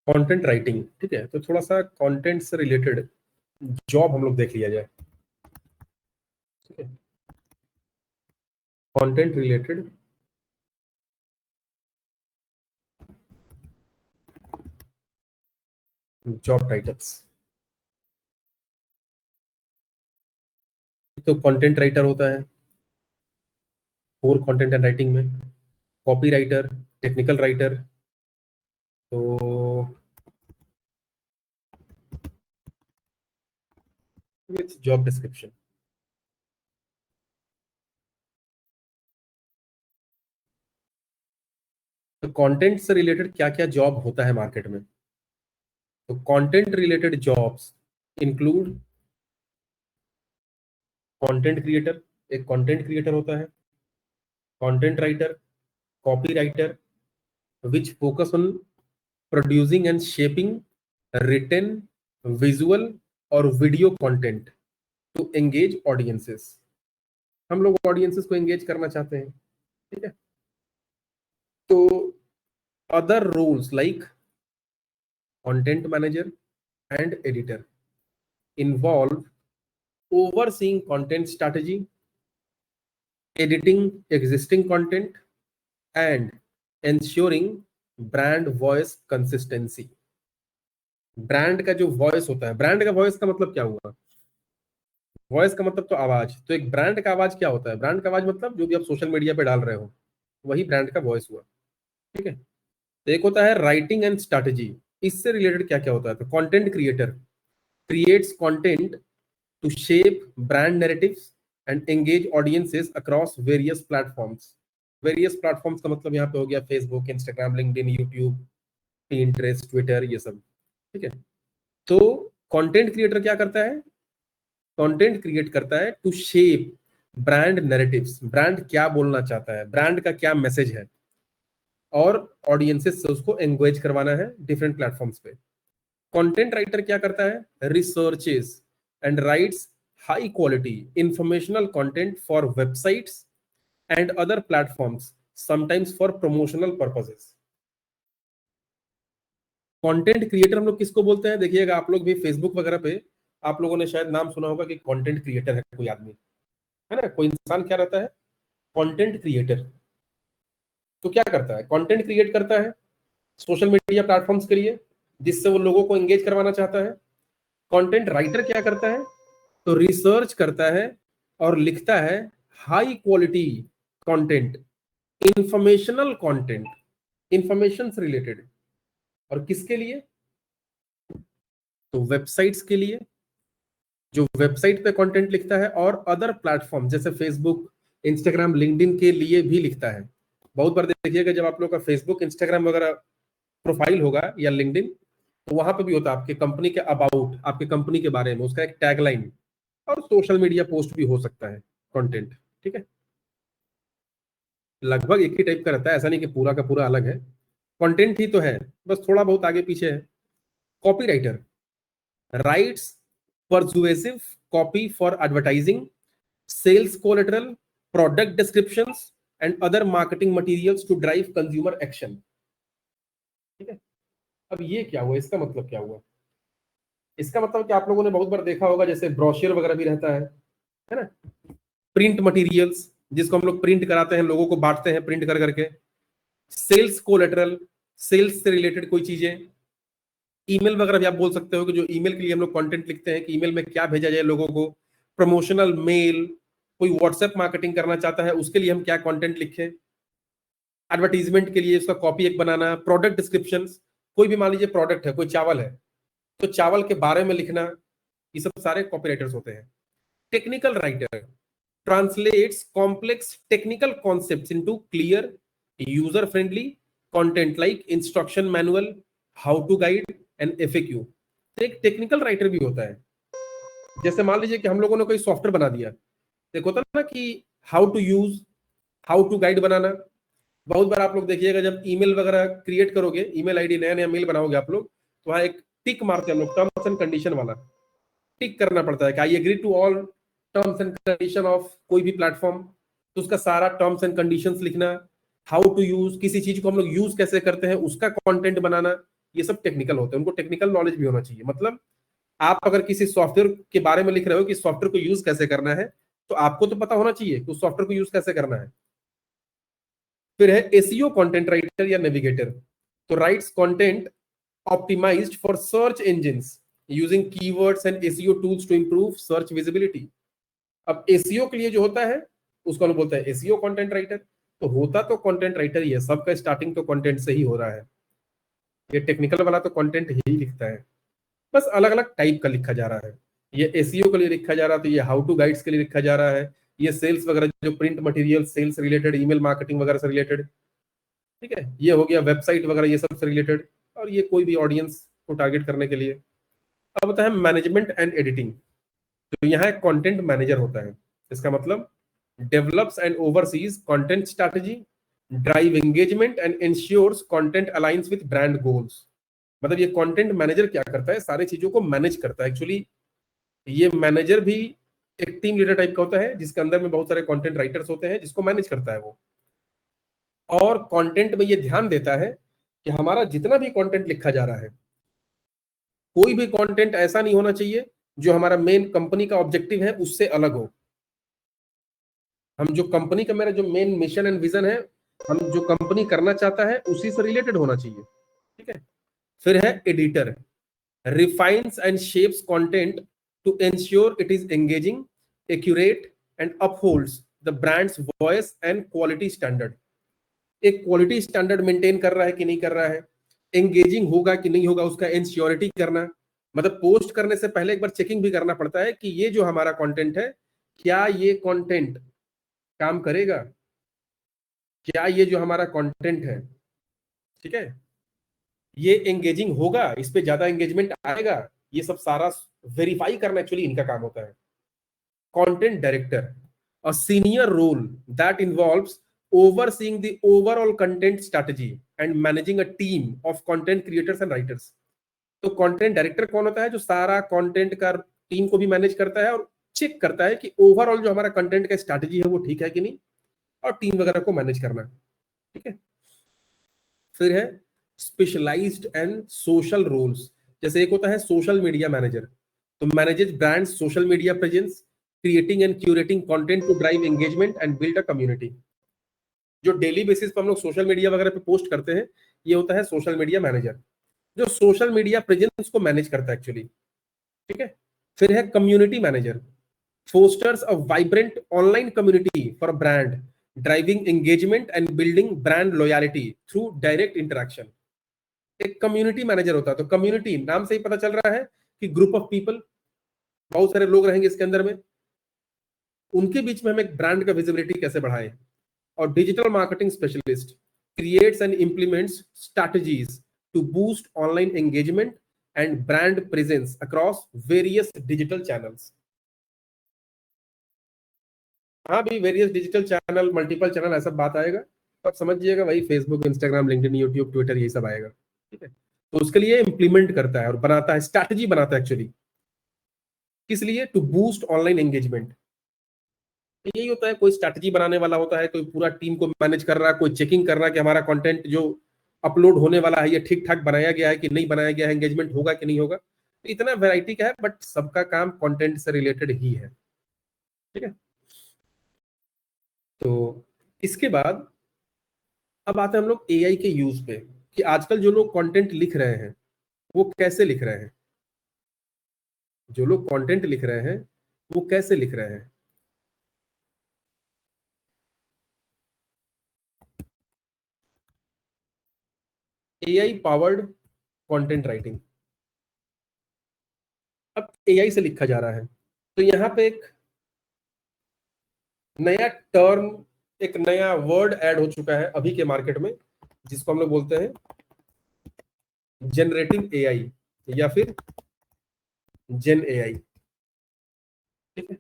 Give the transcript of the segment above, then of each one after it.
Content writing, ठीक है। तो थोड़ा सा कंटेंट से रिलेटेड जॉब हम लोग देख लिया जाए, ठीक है। Content related job titles. तो कंटेंट राइटर होता है कोर कंटेंट एंड राइटिंग में, कॉपी राइटर, टेक्निकल राइटर। तो विथ जॉब डिस्क्रिप्शन। तो कंटेंट से रिलेटेड क्या क्या जॉब होता है मार्केट में? तो content related jobs include content creator, एक कंटेंट क्रिएटर होता है, content writer, copy writer which focus on producing and shaping written, visual और video content to engage audiences. हम लोग ऑडियंसेस को एंगेज करना चाहते हैं, ठीक है। तो other roles like content manager and editor involve overseeing content strategy, editing existing content, and ensuring brand voice consistency। Brand का जो वॉइस होता है, ब्रांड का वॉइस का मतलब क्या हुआ? वॉइस का मतलब तो आवाज। तो एक ब्रांड का आवाज क्या होता है? ब्रांड का आवाज मतलब जो भी आप सोशल मीडिया पे डाल रहे हो, वही ब्रांड का वॉइस हुआ, ठीक है। तो एक होता है राइटिंग एंड स्ट्रैटेजी। इससे रिलेटेड क्या क्या होता है? तो content creator creates content to shape brand narratives and engage audiences across various platforms। various platforms का मतलब यहाँ पे हो गया Facebook, Instagram, LinkedIn, YouTube, Pinterest, Twitter, ये सब, ठीक है। तो कंटेंट क्रिएटर क्या करता है? कंटेंट क्रिएट करता है to shape brand narratives. Brand क्या बोलना चाहता है, ब्रांड का क्या मैसेज है, और ऑडियंसेस से उसको एंगेज करवाना है डिफरेंट प्लेटफॉर्म्स पे। कंटेंट राइटर क्या करता है? Researches and rights high quality informational content for websites and other platforms, sometimes for promotional purposes. Content creator हम लोग किसको बोलते हैं? देखिएगा आप लोग भी फेसबुक वगैरह पे आप लोगों ने शायद नाम सुना होगा कि कंटेंट क्रिएटर है कोई आदमी, है ना, कोई इंसान क्या रहता है? Content creator. तो क्या करता है? कंटेंट क्रिएट करता है सोशल मीडिया प्लेटफॉर्म्स के लिए, जिससे वो लोगों को एंगेज करवाना चाहता है। कंटेंट राइटर क्या करता है? तो रिसर्च करता है और लिखता है high quality content, informational content, information से रिलेटेड। और किसके लिए? तो वेबसाइट्स के लिए, जो वेबसाइट पे कंटेंट लिखता है, और अदर प्लेटफॉर्म जैसे फेसबुक, इंस्टाग्राम, लिंक्डइन के लिए भी लिखता है। बहुत बार देखिएगा जब आप लोग का फेसबुक, इंस्टाग्राम वगैरह प्रोफाइल होगा या लिंक्डइन, तो वहां पे भी होता है आपके कंपनी के अबाउट, आपके कंपनी के बारे में उसका एक टैगलाइन, और सोशल मीडिया पोस्ट भी हो सकता है कंटेंट, ठीक है। लगभग एक ही टाइप का रहता है, ऐसा नहीं कि पूरा का पूरा अलग है, कंटेंट ही तो है, बस थोड़ा बहुत आगे पीछे है। Copy writer writes persuasive copy for advertising, sales collateral, product descriptions and other marketing materials to drive consumer action, ठीक है। अब ये क्या हुआ? इसका मतलब क्या हुआ? इसका मतलब कि आप लोगों ने बहुत बार देखा होगा जैसे ब्रोशर वगैरह भी रहता है ना, प्रिंट मटेरियल्स जिसको हम लोग प्रिंट कराते हैं, लोगों को बांटते हैं प्रिंट कर करके। सेल्स कोलेटरल, सेल्स से रिलेटेड कोई चीजें। ईमेल वगैरह भी आप बोल सकते हो कि जो ईमेल के लिए हम लोग कंटेंट लिखते हैं कि ईमेल में क्या भेजा जाए लोगों को। प्रमोशनल मेल, कोई व्हाट्सएप मार्केटिंग करना चाहता है उसके लिए हम क्या कंटेंट लिखें। एडवर्टीजमेंट के लिए उसका कॉपी एक बनाना। प्रोडक्ट डिस्क्रिप्शन, कोई भी मान लीजिए प्रोडक्ट है, कोई चावल है, तो चावल के बारे में लिखना, ये सब सारे कॉपीराइटर्स होते हैं। Technical writer translates complex technical concepts into clear, user friendly content like instruction manual, how to guide and FAQ। तो एक टेक्निकल राइटर भी होता है। जैसे मान लीजिए कि हम लोगों ने कोई सॉफ्टवेयर बना दिया, देखो होता है ना कि how to use, how to guide बनाना। बहुत बार आप लोग देखिएगा जब ईमेल वगैरह क्रिएट करोगे, ईमेल आईडी नया नया मेल बनाओगे आप लोग, तो वहां एक टिक मारते हैं हम लोग, टर्म्स एंड कंडीशन वाला टिक करना पड़ता है कि I agree to all terms and condition of कोई भी प्लेटफॉर्म। तो उसका सारा टर्म्स एंड कंडीशंस लिखना, हाउ टू यूज, किसी चीज को हम लोग यूज कैसे करते हैं उसका कंटेंट बनाना, ये सब टेक्निकल होते हैं, उनको टेक्निकल नॉलेज भी होना चाहिए। मतलब आप अगर किसी सॉफ्टवेयर के बारे में लिख रहे हो कि सॉफ्टवेयर को यूज कैसे करना है, तो आपको तो पता होना चाहिए कि उस सॉफ्टवेयर को यूज कैसे करना है। फिर है एसीओ कंटेंट राइटर या नेविगेटर, तो writes content optimized for search engines using keywords and SEO tools to improve search visibility. अब एसीओ के लिए जो होता है उसको हम बोलते हैं एसीओ कंटेंट राइटर। तो होता तो कंटेंट राइटर ही है, सबका स्टार्टिंग तो कंटेंट से ही हो रहा है। ये टेक्निकल वाला तो कंटेंट ही लिखता है, बस अलग अलग टाइप का लिखा जा रहा है। ये एसीओ के लिए लिखा जा रहा है, तो ये हाउ टू गाइड्स के लिए लिखा जा रहा है। ये सेल्स वगैरह जो print material sales related, email marketing वगैरह से रिलेटेड, ठीक है। ये हो गया वेबसाइट वगैरह ये सब से रिलेटेड, और ये कोई भी ऑडियंस को टारगेट करने के लिए। अब होता है मैनेजमेंट एंड एडिटिंग, तो यहाँ एक कंटेंट मैनेजर होता है। इसका मतलब develops and overseas content strategy, drive engagement and ensures content aligns with brand goals. मतलब ये कंटेंट मैनेजर क्या करता है, सारी चीजों को मैनेज करता है। एक्चुअली ये मैनेजर भी एक टीम लीडर टाइप का होता है, जिसके अंदर में बहुत सारे कंटेंट राइटर्स होते हैं, जिसको मैनेज करता है वो। और कंटेंट में ये ध्यान देता है कि हमारा जितना भी कंटेंट लिखा जा रहा है, कोई भी कंटेंट ऐसा नहीं होना चाहिए जो हमारा मेन कंपनी का ऑब्जेक्टिव है उससे अलग हो। हम जो कंपनी का, मेरा जो मेन मिशन एंड विजन है, हम जो कंपनी करना चाहता है उसी से रिलेटेड होना चाहिए, ठीक है। फिर है editor, refines and shapes content to ensure it is engaging, accurate and upholds the brand's voice and quality standard. एक क्वालिटी स्टैंडर्ड मेंटेन कर रहा है कि नहीं कर रहा है, एंगेजिंग होगा कि नहीं होगा, उसका इंश्योरिटी करना। मतलब पोस्ट करने से पहले एक बार चेकिंग भी करना पड़ता है कि ये जो हमारा कंटेंट है, क्या ये कंटेंट काम करेगा, क्या ये जो हमारा कंटेंट है, ठीक है, ये एंगेजिंग होगा, इस पे ज्यादा एंगेजमेंट आएगा। ये सब सारा वेरीफाई करना एक्चुअली इनका काम होता है। Content director, a senior role that involves overseeing the overall content strategy and managing a team of content creators and writers। तो कंटेंट डायरेक्टर कौन होता है, जो सारा कंटेंट का टीम को भी मैनेज करता है और चेक करता है कि ओवरऑल जो हमारा कंटेंट का स्ट्रैटेजी है वो ठीक है कि नहीं, और टीम वगैरह को मैनेज करना, ठीक है। फिर है स्पेशलाइज्ड एंड सोशल रोल्स, जैसे एक होता है सोशल मीडिया मैनेजर, तो manages brand's social media presence, creating and curating content to drive engagement and build a community. जो डेली बेसिस पर हम लोग सोशल मीडिया वगैरह पे पोस्ट करते हैं, ये होता है सोशल मीडिया मैनेजर, जो सोशल मीडिया प्रेजेंस को मैनेज करता है एक्चुअली, ठीक है। फिर है community manager, fosters a vibrant online community for a brand, driving engagement and building brand loyalty through direct interaction। एक कम्युनिटी मैनेजर होता है, तो कम्युनिटी नाम से ही पता चल रहा है कि ग्रुप ऑफ पीपल, बहुत सारे लोग रहेंगे इसके अंदर में, उनके बीच में हम एक ब्रांड का विजिबिलिटी कैसे बढ़ाएं। और digital marketing specialist creates and implements strategies to boost online engagement and brand presence across various digital channels. हाँ भी various digital channel, multiple channel, ऐसा बात आएगा, तो आप समझिएगा वही Facebook, Instagram, LinkedIn, YouTube, Twitter, यही सब आएगा, ठीक है। तो उसके लिए इंप्लीमेंट करता है और बनाता है, स्ट्रैटेजी बनाता है एक्चुअली, किस लिए, टू बूस्ट ऑनलाइन एंगेजमेंट। यही होता है, कोई स्ट्रैटेजी बनाने वाला होता है, कोई पूरा टीम को मैनेज कर रहा है, कोई चेकिंग कर रहा है कि हमारा कंटेंट जो अपलोड होने वाला है ये ठीक ठाक बनाया गया है कि नहीं बनाया गया है, एंगेजमेंट होगा कि नहीं होगा। इतना वैरायटी का है, बट सबका काम कंटेंट से रिलेटेड ही है, ठीक है। तो इसके बाद अब आते हैं हम लोग एआई के यूज पे, कि आजकल जो लोग कंटेंट लिख रहे हैं वो कैसे लिख रहे हैं, जो लोग कंटेंट लिख रहे हैं वो कैसे लिख रहे हैं। एआई पावर्ड कंटेंट राइटिंग, अब एआई से लिखा जा रहा है, तो यहाँ पे एक नया टर्म, एक नया वर्ड ऐड हो चुका है अभी के मार्केट में, जिसको हम लोग बोलते हैं जनरेटिव एआई या फिर जेन एआई, ठीक है।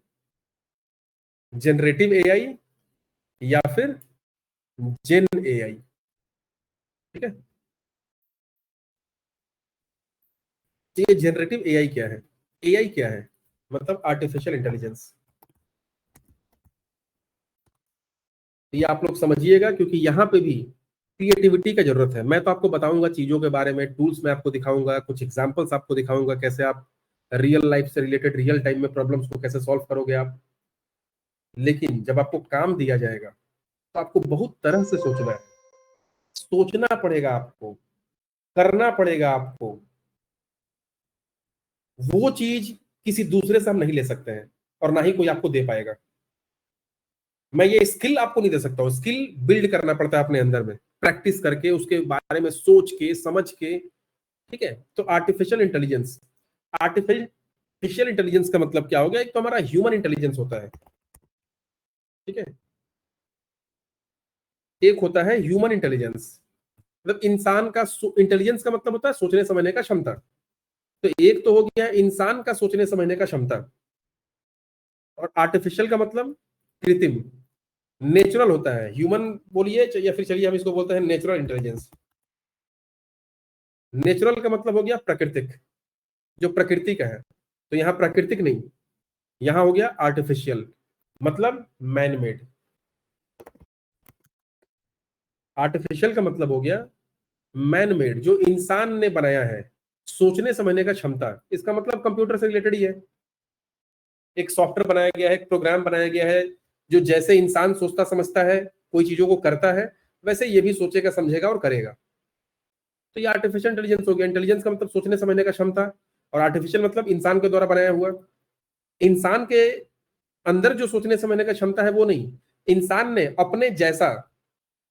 जनरेटिव एआई या फिर जेन एआई, ठीक है। तो ये जनरेटिव एआई क्या है, एआई क्या है, मतलब आर्टिफिशियल इंटेलिजेंस। ये आप लोग समझिएगा, क्योंकि यहां पे भी क्रिएटिविटी का जरूरत है। मैं तो आपको बताऊंगा चीजों के बारे में, टूल्स में आपको दिखाऊंगा, कुछ एग्जांपल्स आपको दिखाऊंगा, कैसे आप रियल लाइफ से रिलेटेड रियल टाइम में प्रॉब्लम्स को कैसे सॉल्व करोगे आप। लेकिन जब आपको काम दिया जाएगा तो आपको बहुत तरह से सोचना है, सोचना पड़ेगा आपको, करना पड़ेगा आपको। वो चीज किसी दूसरे से हम नहीं ले सकते हैं और ना ही कोई आपको दे पाएगा। मैं ये स्किल आपको नहीं दे सकता हूँ, स्किल बिल्ड करना पड़ता है अपने अंदर में, प्रैक्टिस करके, उसके बारे में सोच के, समझ के। ठीक है, तो आर्टिफिशियल इंटेलिजेंस का मतलब क्या हो गया? एक तो हमारा ह्यूमन इंटेलिजेंस होता है, ठीक है, एक होता है ह्यूमन इंटेलिजेंस, मतलब इंसान का इंटेलिजेंस का मतलब होता है सोचने समझने का क्षमता। तो एक तो हो गया इंसान का सोचने समझने का क्षमता, और आर्टिफिशियल का मतलब कृत्रिम, नेचुरल होता है ह्यूमन बोलिए, या फिर चलिए हम इसको बोलते हैं नेचुरल इंटेलिजेंस। नेचुरल का मतलब हो गया प्राकृतिक, जो प्रकृति का है। तो यहाँ प्राकृतिक नहीं, यहाँ हो गया आर्टिफिशियल, मतलब मैन मेड। आर्टिफिशियल का मतलब हो गया मैन मेड, जो इंसान ने बनाया है। सोचने समझने का क्षमता, इसका मतलब कंप्यूटर से रिलेटेड ही है। एक सॉफ्टवेयर बनाया गया है, एक प्रोग्राम बनाया गया है, जो जैसे इंसान सोचता समझता है, कोई चीजों को करता है, वैसे ये भी सोचेगा, समझेगा और करेगा। तो ये आर्टिफिशियल इंटेलिजेंस हो गया। इंटेलिजेंस का मतलब सोचने समझने का क्षमता, और आर्टिफिशियल मतलब इंसान के द्वारा बनाया हुआ। इंसान के अंदर जो सोचने समझने का क्षमता है वो नहीं, इंसान ने अपने जैसा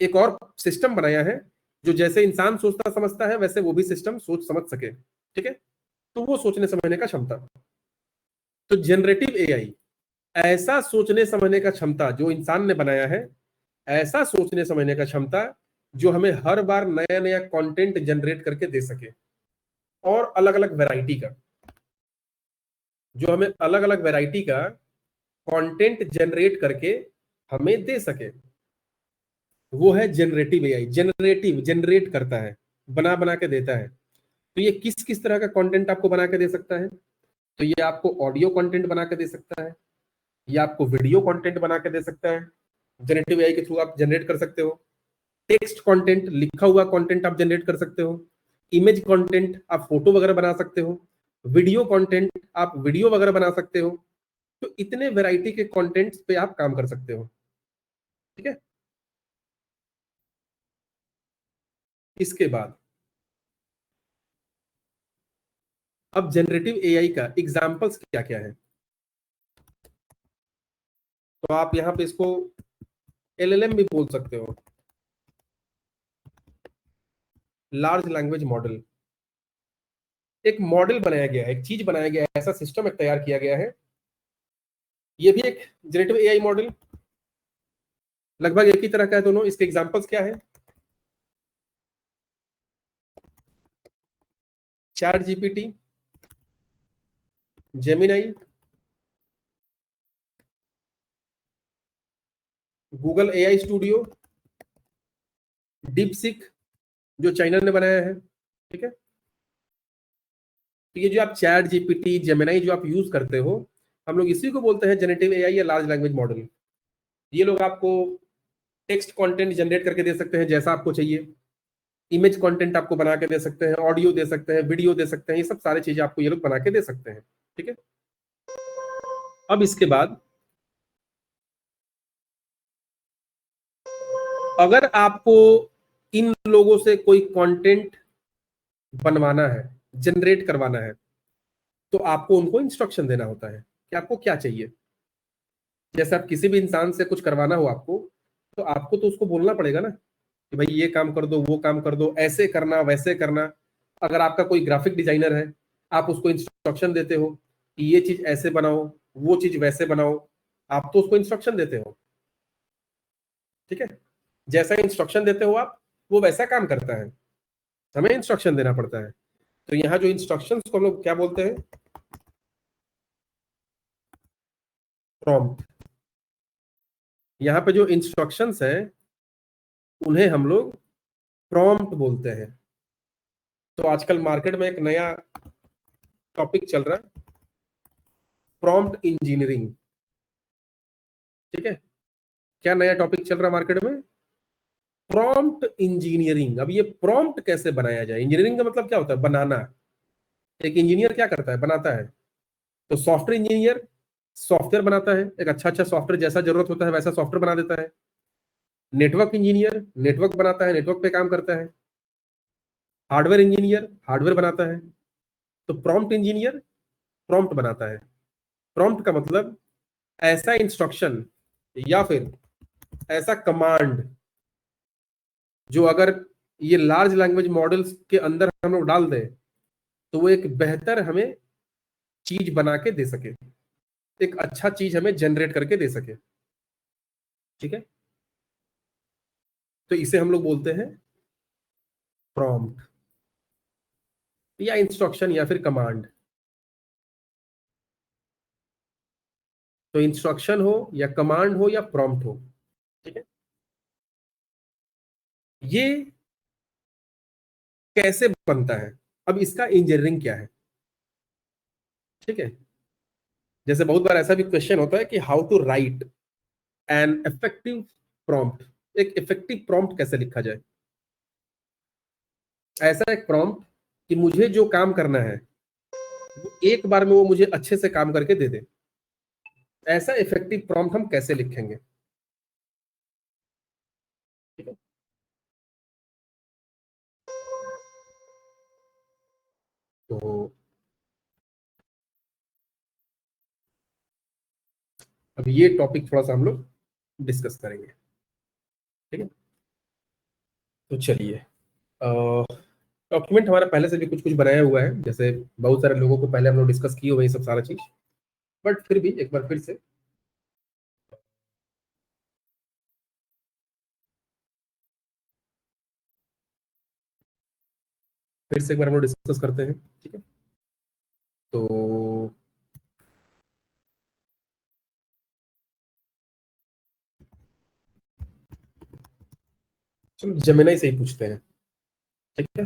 एक और सिस्टम बनाया है, जो जैसे इंसान सोचता समझता है वैसे वो भी सिस्टम सोच समझ सके। ठीक है, तो वो सोचने समझने का क्षमता। तो जनरेटिव एआई ऐसा सोचने समझने का क्षमता जो इंसान ने बनाया है, ऐसा सोचने समझने का क्षमता जो हमें हर बार नया नया कंटेंट जनरेट करके दे सके, और अलग अलग वैरायटी का, जो हमें अलग अलग वैरायटी का कंटेंट जनरेट करके हमें दे सके, वो है जनरेटिव एआई। जनरेटिव, जनरेट करता है, बना बना के देता है। तो ये किस किस तरह का कंटेंट आपको बना के दे सकता है? तो ये आपको ऑडियो कंटेंट बना के दे सकता है, ये आपको वीडियो कंटेंट बना के दे सकता है, जनरेटिव एआई के थ्रू आप जनरेट कर सकते हो। टेक्स्ट कंटेंट, लिखा हुआ कंटेंट आप जनरेट कर सकते हो। इमेज कंटेंट, आप फोटो वगैरह बना सकते हो। वीडियो कंटेंट, आप वीडियो वगैरह बना सकते हो। तो इतने वैरायटी के कंटेंट्स पे आप काम कर सकते हो। ठीक है, इसके बाद अब जनरेटिव एआई का एग्जांपल्स क्या क्या है? तो आप यहाँ पे इसको एलएलएम भी बोल सकते हो, लार्ज लैंग्वेज मॉडल। एक मॉडल बनाया गया है, एक चीज बनाया गया है, ऐसा सिस्टम एक तैयार किया गया है। ये भी एक जनरेटिव एआई मॉडल, लगभग एक ही तरह का है दोनों। इसके एग्जांपल्स क्या है? Chat GPT, Gemini, Google AI studio, DeepSeek जो चाइना ने बनाया है। ठीक है, तो ये जो आप चैट जीपीटी, जेमिनाई जो आप यूज करते हो, हम लोग इसी को बोलते हैं जनरेटिव एआई या लार्ज लैंग्वेज मॉडल। ये लोग आपको टेक्स्ट कंटेंट जनरेट करके दे सकते हैं जैसा आपको चाहिए, इमेज कंटेंट आपको बना के दे सकते हैं, ऑडियो दे सकते हैं, वीडियो दे सकते हैं, ये सब सारी चीजें आपको ये लोग बना के दे सकते हैं। ठीक है, अब इसके बाद अगर आपको इन लोगों से कोई कंटेंट बनवाना है, जनरेट करवाना है, तो आपको उनको इंस्ट्रक्शन देना होता है कि आपको क्या चाहिए। जैसे आप किसी भी इंसान से कुछ करवाना हो आपको, तो आपको तो उसको बोलना पड़ेगा ना कि भाई ये काम कर दो, वो काम कर दो, ऐसे करना, वैसे करना। अगर आपका कोई ग्राफिक डिजाइनर है, आप उसको इंस्ट्रक्शन देते हो कि ये चीज ऐसे बनाओ, वो चीज वैसे बनाओ, आप तो उसको इंस्ट्रक्शन देते हो। ठीक है, जैसा इंस्ट्रक्शन देते हो आप, वो वैसा काम करता है, हमें इंस्ट्रक्शन देना पड़ता है। तो यहाँ जो इंस्ट्रक्शंस को हम लोग क्या बोलते हैं? प्रॉम्प्ट। यहाँ पे जो इंस्ट्रक्शंस हैं उन्हें हम लोग प्रॉम्प्ट बोलते हैं। तो आजकल मार्केट में एक नया टॉपिक चल रहा है, प्रॉम्प्ट इंजीनियरिंग। ठीक है, क्या नया टॉपिक चल रहा है मार्केट में? Prompt engineering. अब ये प्रॉम्प्ट कैसे बनाया जाए? इंजीनियरिंग का मतलब क्या होता है? बनाना। एक इंजीनियर क्या करता है? बनाता है। तो सॉफ्टवेयर इंजीनियर सॉफ्टवेयर बनाता है, एक अच्छा सॉफ्टवेयर, जैसा जरूरत होता है वैसा सॉफ्टवेयर बना देता है। नेटवर्क इंजीनियर नेटवर्क बनाता है, नेटवर्क पे काम करता है। हार्डवेयर इंजीनियर हार्डवेयर बनाता है। तो प्रॉम्प्ट इंजीनियर प्रॉम्प्ट बनाता है। प्रॉम्प्ट का मतलब ऐसा इंस्ट्रक्शन या फिर ऐसा कमांड जो अगर ये लार्ज लैंग्वेज मॉडल्स के अंदर हम लोग डाल दें तो वो एक बेहतर हमें चीज बना के दे सके, एक अच्छा चीज हमें जनरेट करके दे सके। ठीक है, तो इसे हम लोग बोलते हैं प्रॉम्प्ट, या इंस्ट्रक्शन या फिर कमांड। तो इंस्ट्रक्शन हो या कमांड हो या प्रॉम्प्ट हो। ठीक है, ये कैसे बनता है? अब इसका इंजीनियरिंग क्या है? ठीक है, जैसे बहुत बार ऐसा भी क्वेश्चन होता है कि how to write an effective prompt. एक इफेक्टिव प्रॉम्प्ट कैसे लिखा जाए? ऐसा एक प्रॉम्प्ट कि मुझे जो काम करना है वो एक बार में वो मुझे अच्छे से काम करके दे दे। ऐसा इफेक्टिव प्रॉम्प्ट हम कैसे लिखेंगे? ठीक है, तो अब ये टॉपिक थोड़ा सा हम लोग डिस्कस करेंगे। ठीक है, तो चलिए, डॉक्यूमेंट हमारा पहले से भी कुछ कुछ बनाया हुआ है, जैसे बहुत सारे लोगों को पहले हम लोग डिस्कस किए हुए हैं सब सारा चीज, बट फिर भी एक बार फिर से एक बार हम लोग डिस्कस करते हैं। ठीक है, तो चलो जमेनाई से ही पूछते हैं। ठीक है,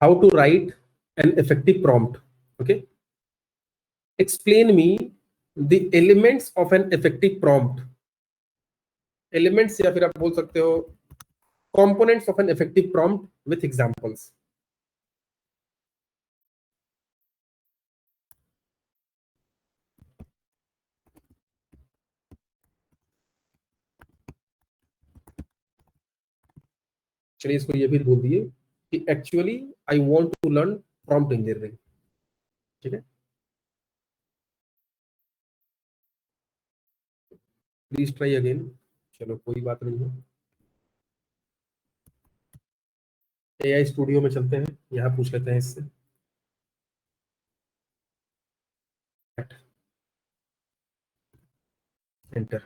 how to write an effective prompt. Okay, explain me the elements of an effective prompt. Elements या फिर आप बोल सकते हो components of an effective prompt with examples. चलिए इसको ये भी बोल दिए कि actually I want to learn prompt engineering. ठीक है, प्लीज ट्राई अगेन। चलो कोई बात नहीं है, एआई स्टूडियो में चलते हैं, यहाँ पूछ लेते हैं इससे। एंटर।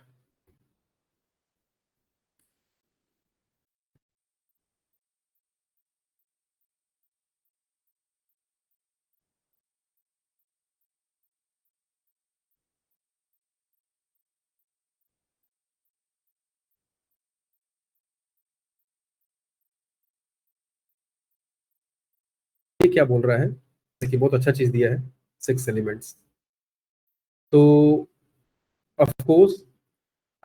ये क्या बोल रहा है? देखिए बहुत अच्छा चीज दिया है, 6 एलिमेंट्स। तो of course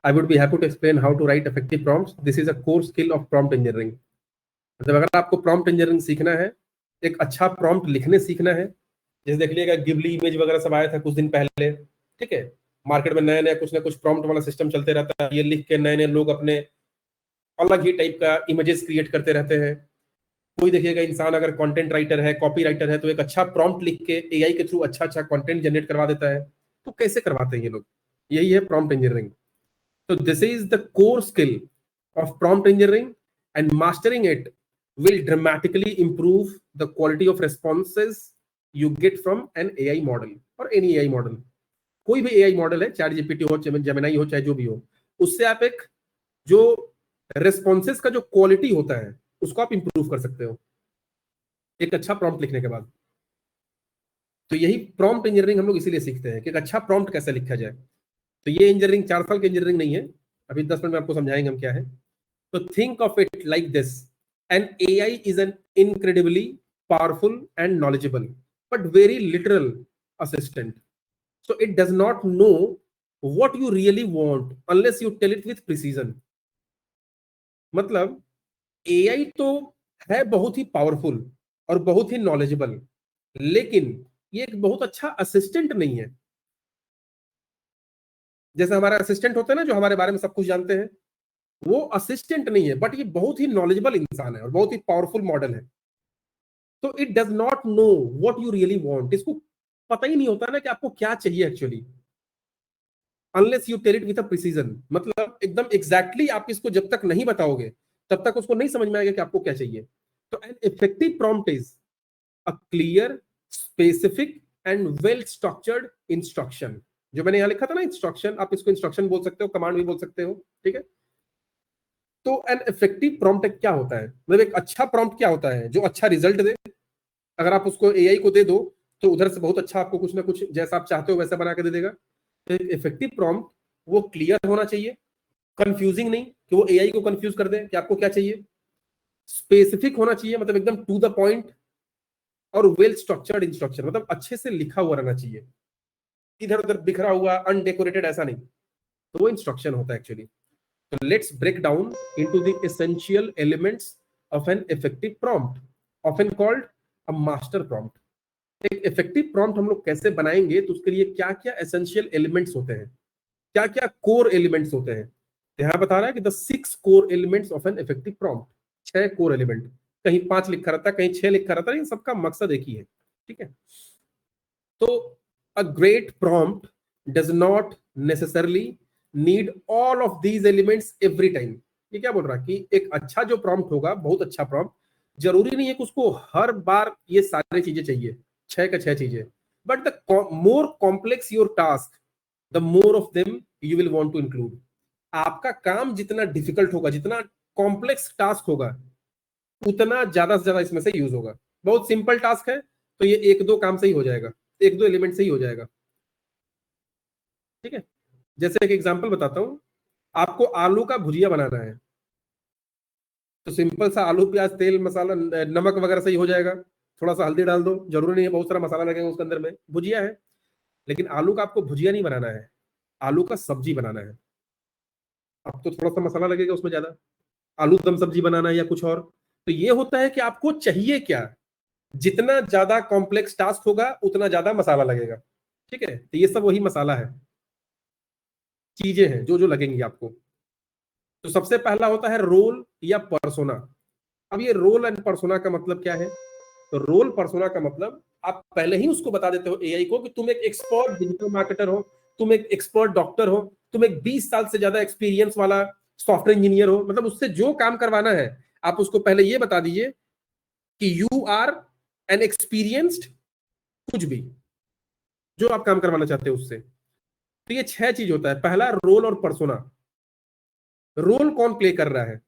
I would be happy to explain how to write effective prompts. This is a core skill of prompt engineering. मतलब अगर आपको प्रॉम्प्ट इंजीनियरिंग सीखना है, एक अच्छा प्रॉम्प्ट लिखने सीखना है, जैसे देख लीजिएगा गिबली इमेज वगैरह सब आया था कुछ दिन पहले। ठीक है, मार्केट में नया नया कुछ ना कुछ प्रॉम्प्ट वाला सिस्टम चलते रहता है, ये लिख के नए नए लोग अपने अलग ही टाइप का इमेजेस क्रिएट करते रहते हैं। कोई देखिएगा इंसान अगर कंटेंट राइटर है, कॉपी राइटर है, तो एक अच्छा प्रॉम्प्ट लिख के एआई के थ्रू अच्छा अच्छा कंटेंट जनरेट करवा देता है। तो कैसे करवाते हैं ये लोग? यही है prompt engineering. So this is the core skill of prompt engineering, and mastering it will dramatically improve the quality of responses you get from an AI model or any AI model। कोई भी AI model है, chat GPT हो, Gemini हो, चाहे जो भी हो, उससे आप एक जो रेस्पॉन्सेस का जो क्वालिटी होता है उसको आप इंप्रूव कर सकते हो एक अच्छा प्रॉम्प्ट लिखने के बाद। तो यही प्रॉम्प्ट इंजीनियरिंग हम लोग इसीलिए सीखते हैं कि एक अच्छा प्रॉम्प्ट कैसे लिखा जाए। तो ये इंजीनियरिंग 4 साल की इंजीनियरिंग नहीं है, अभी 10 मिनट में आपको समझाएंगे हम क्या है। तो think of it like this, an AI is an incredibly powerful and knowledgeable but very literal assistant, so it does not know what you really want unless you tell it with precision। मतलब AI तो है बहुत ही powerful और बहुत ही knowledgeable, लेकिन ये एक बहुत अच्छा असिस्टेंट नहीं है। जैसे हमारा असिस्टेंट होता है ना, जो हमारे बारे में सब कुछ जानते हैं, वो असिस्टेंट नहीं है, बट ये बहुत ही नॉलेजेबल इंसान है और बहुत ही पावरफुल मॉडल है। तो it does not know what you really want, इसको पता ही नहीं होता ना कि आपको क्या चाहिए actually, unless you tell it with a precision. मतलब एकदम एग्जैक्टली आप इसको जब तक नहीं बताओगे तब तक उसको नहीं समझ में आएगा कि आपको क्या चाहिए। तो N effective prompt is a clear, specific and well structured instruction. जो मैंने यहां लिखा था ना इंस्ट्रक्शन, आप इसको इंस्ट्रक्शन बोल सकते हो, कमांड भी बोल सकते हो, ठीक है। तो एन इफेक्टिव प्रॉम्प्ट क्या होता है, मतलब एक अच्छा प्रॉम्प्ट क्या होता है जो अच्छा रिजल्ट दे। अगर आप उसको एआई को दे दो तो उधर से बहुत अच्छा आपको कुछ ना कुछ जैसा आप चाहते हो वैसा बना के दे देगा। तो एक इफेक्टिव प्रॉम्प्ट वो क्लियर होना चाहिए, कंफ्यूजिंग नहीं कि वो एआई को कंफ्यूज कर दे कि आपको क्या चाहिए। स्पेसिफिक होना चाहिए, मतलब एकदम टू द पॉइंट, और वेल स्ट्रक्चर्ड इंस्ट्रक्शन, मतलब अच्छे से लिखा हुआ रहना चाहिए, इधर उधर बिखरा हुआ अनडेकोरेटेड ऐसा नहीं। तो वो इंस्ट्रक्शन होता है एक्चुअली। तो let's break down into the essential elements of an effective prompt, often called a master prompt. एक इफेक्टिव प्रॉम्प्ट हम लोग कैसे बनाएंगे, तो उसके लिए क्या क्या एसेंशियल एलिमेंट्स होते हैं, क्या क्या कोर एलिमेंट्स होते हैं। यहां बता रहा है कि the 6 core elements of an effective prompt, 6 core element, कहीं 5 लिखा रहता है, कहीं 6 लिखा रहता है, इन सबका मकसद एक ही है, ठीक है। तो a great prompt does not necessarily need all of these elements every time. ये क्या बोल रहा है कि एक अच्छा जो प्रॉम्प्ट होगा, बहुत अच्छा प्रॉम्प्ट, जरूरी नहीं है कि उसको हर बार ये सारी चीजें चाहिए, 6 का 6 चीजें। But the more complex your task, the more of them you will want to include. आपका काम जितना डिफिकल्ट होगा, जितना कॉम्प्लेक्स टास्क होगा, उतना ज्यादा से ज्यादा इसमें से यूज होगा। बहुत सिंपल टास्क है तो ये 1-2 काम से ही हो जाएगा, 1-2 एलिमेंट से ही हो जाएगा, ठीक है। जैसे एक एग्जांपल बताता हूं, आपको आलू का भुजिया बनाना है, तो सिंपल सा आलू प्याज तेल मसाला नमक वगैरह से ही हो जाएगा। थोड़ा सा हल्दी डाल दो, जरूरी नहीं है बहुत सारा मसाला लगेगा उसके अंदर में, भुजिया है। लेकिन आलू का आपको भुजिया नहीं बनाना है, आलू का सब्जी बनाना है। अब तो थोड़ा सा मसाला लगेगा उसमें ज्यादा, आलू दम सब्जी बनाना है या कुछ और। तो ये होता है कि आपको चाहिए क्या, जितना ज्यादा कॉम्प्लेक्स टास्क होगा उतना ज्यादा मसाला लगेगा, ठीक है। तो ये सब वही मसाला है, चीजें हैं जो जो लगेंगी आपको। तो सबसे पहला होता है रोल या पर्सोना। अब ये रोल एंड पर्सोना का मतलब क्या है, तो रोल पर्सोना का मतलब आप पहले ही उसको बता देते हो एआई को कि तुम एक एक्सपर्ट डिजिटल मार्केटर हो, तुम एक एक्सपर्ट डॉक्टर हो, तुम एक 20 साल से ज्यादा एक्सपीरियंस वाला सॉफ्टवेयर इंजीनियर हो। मतलब उससे जो काम करवाना है आप उसको पहले ये बता दीजिए कि यू आर एन एक्सपीरियंस्ड, कुछ भी जो आप काम करवाना चाहते हो उससे। तो ये 6 चीज होता है। पहला रोल और पर्सोना, रोल कौन प्ले कर रहा है,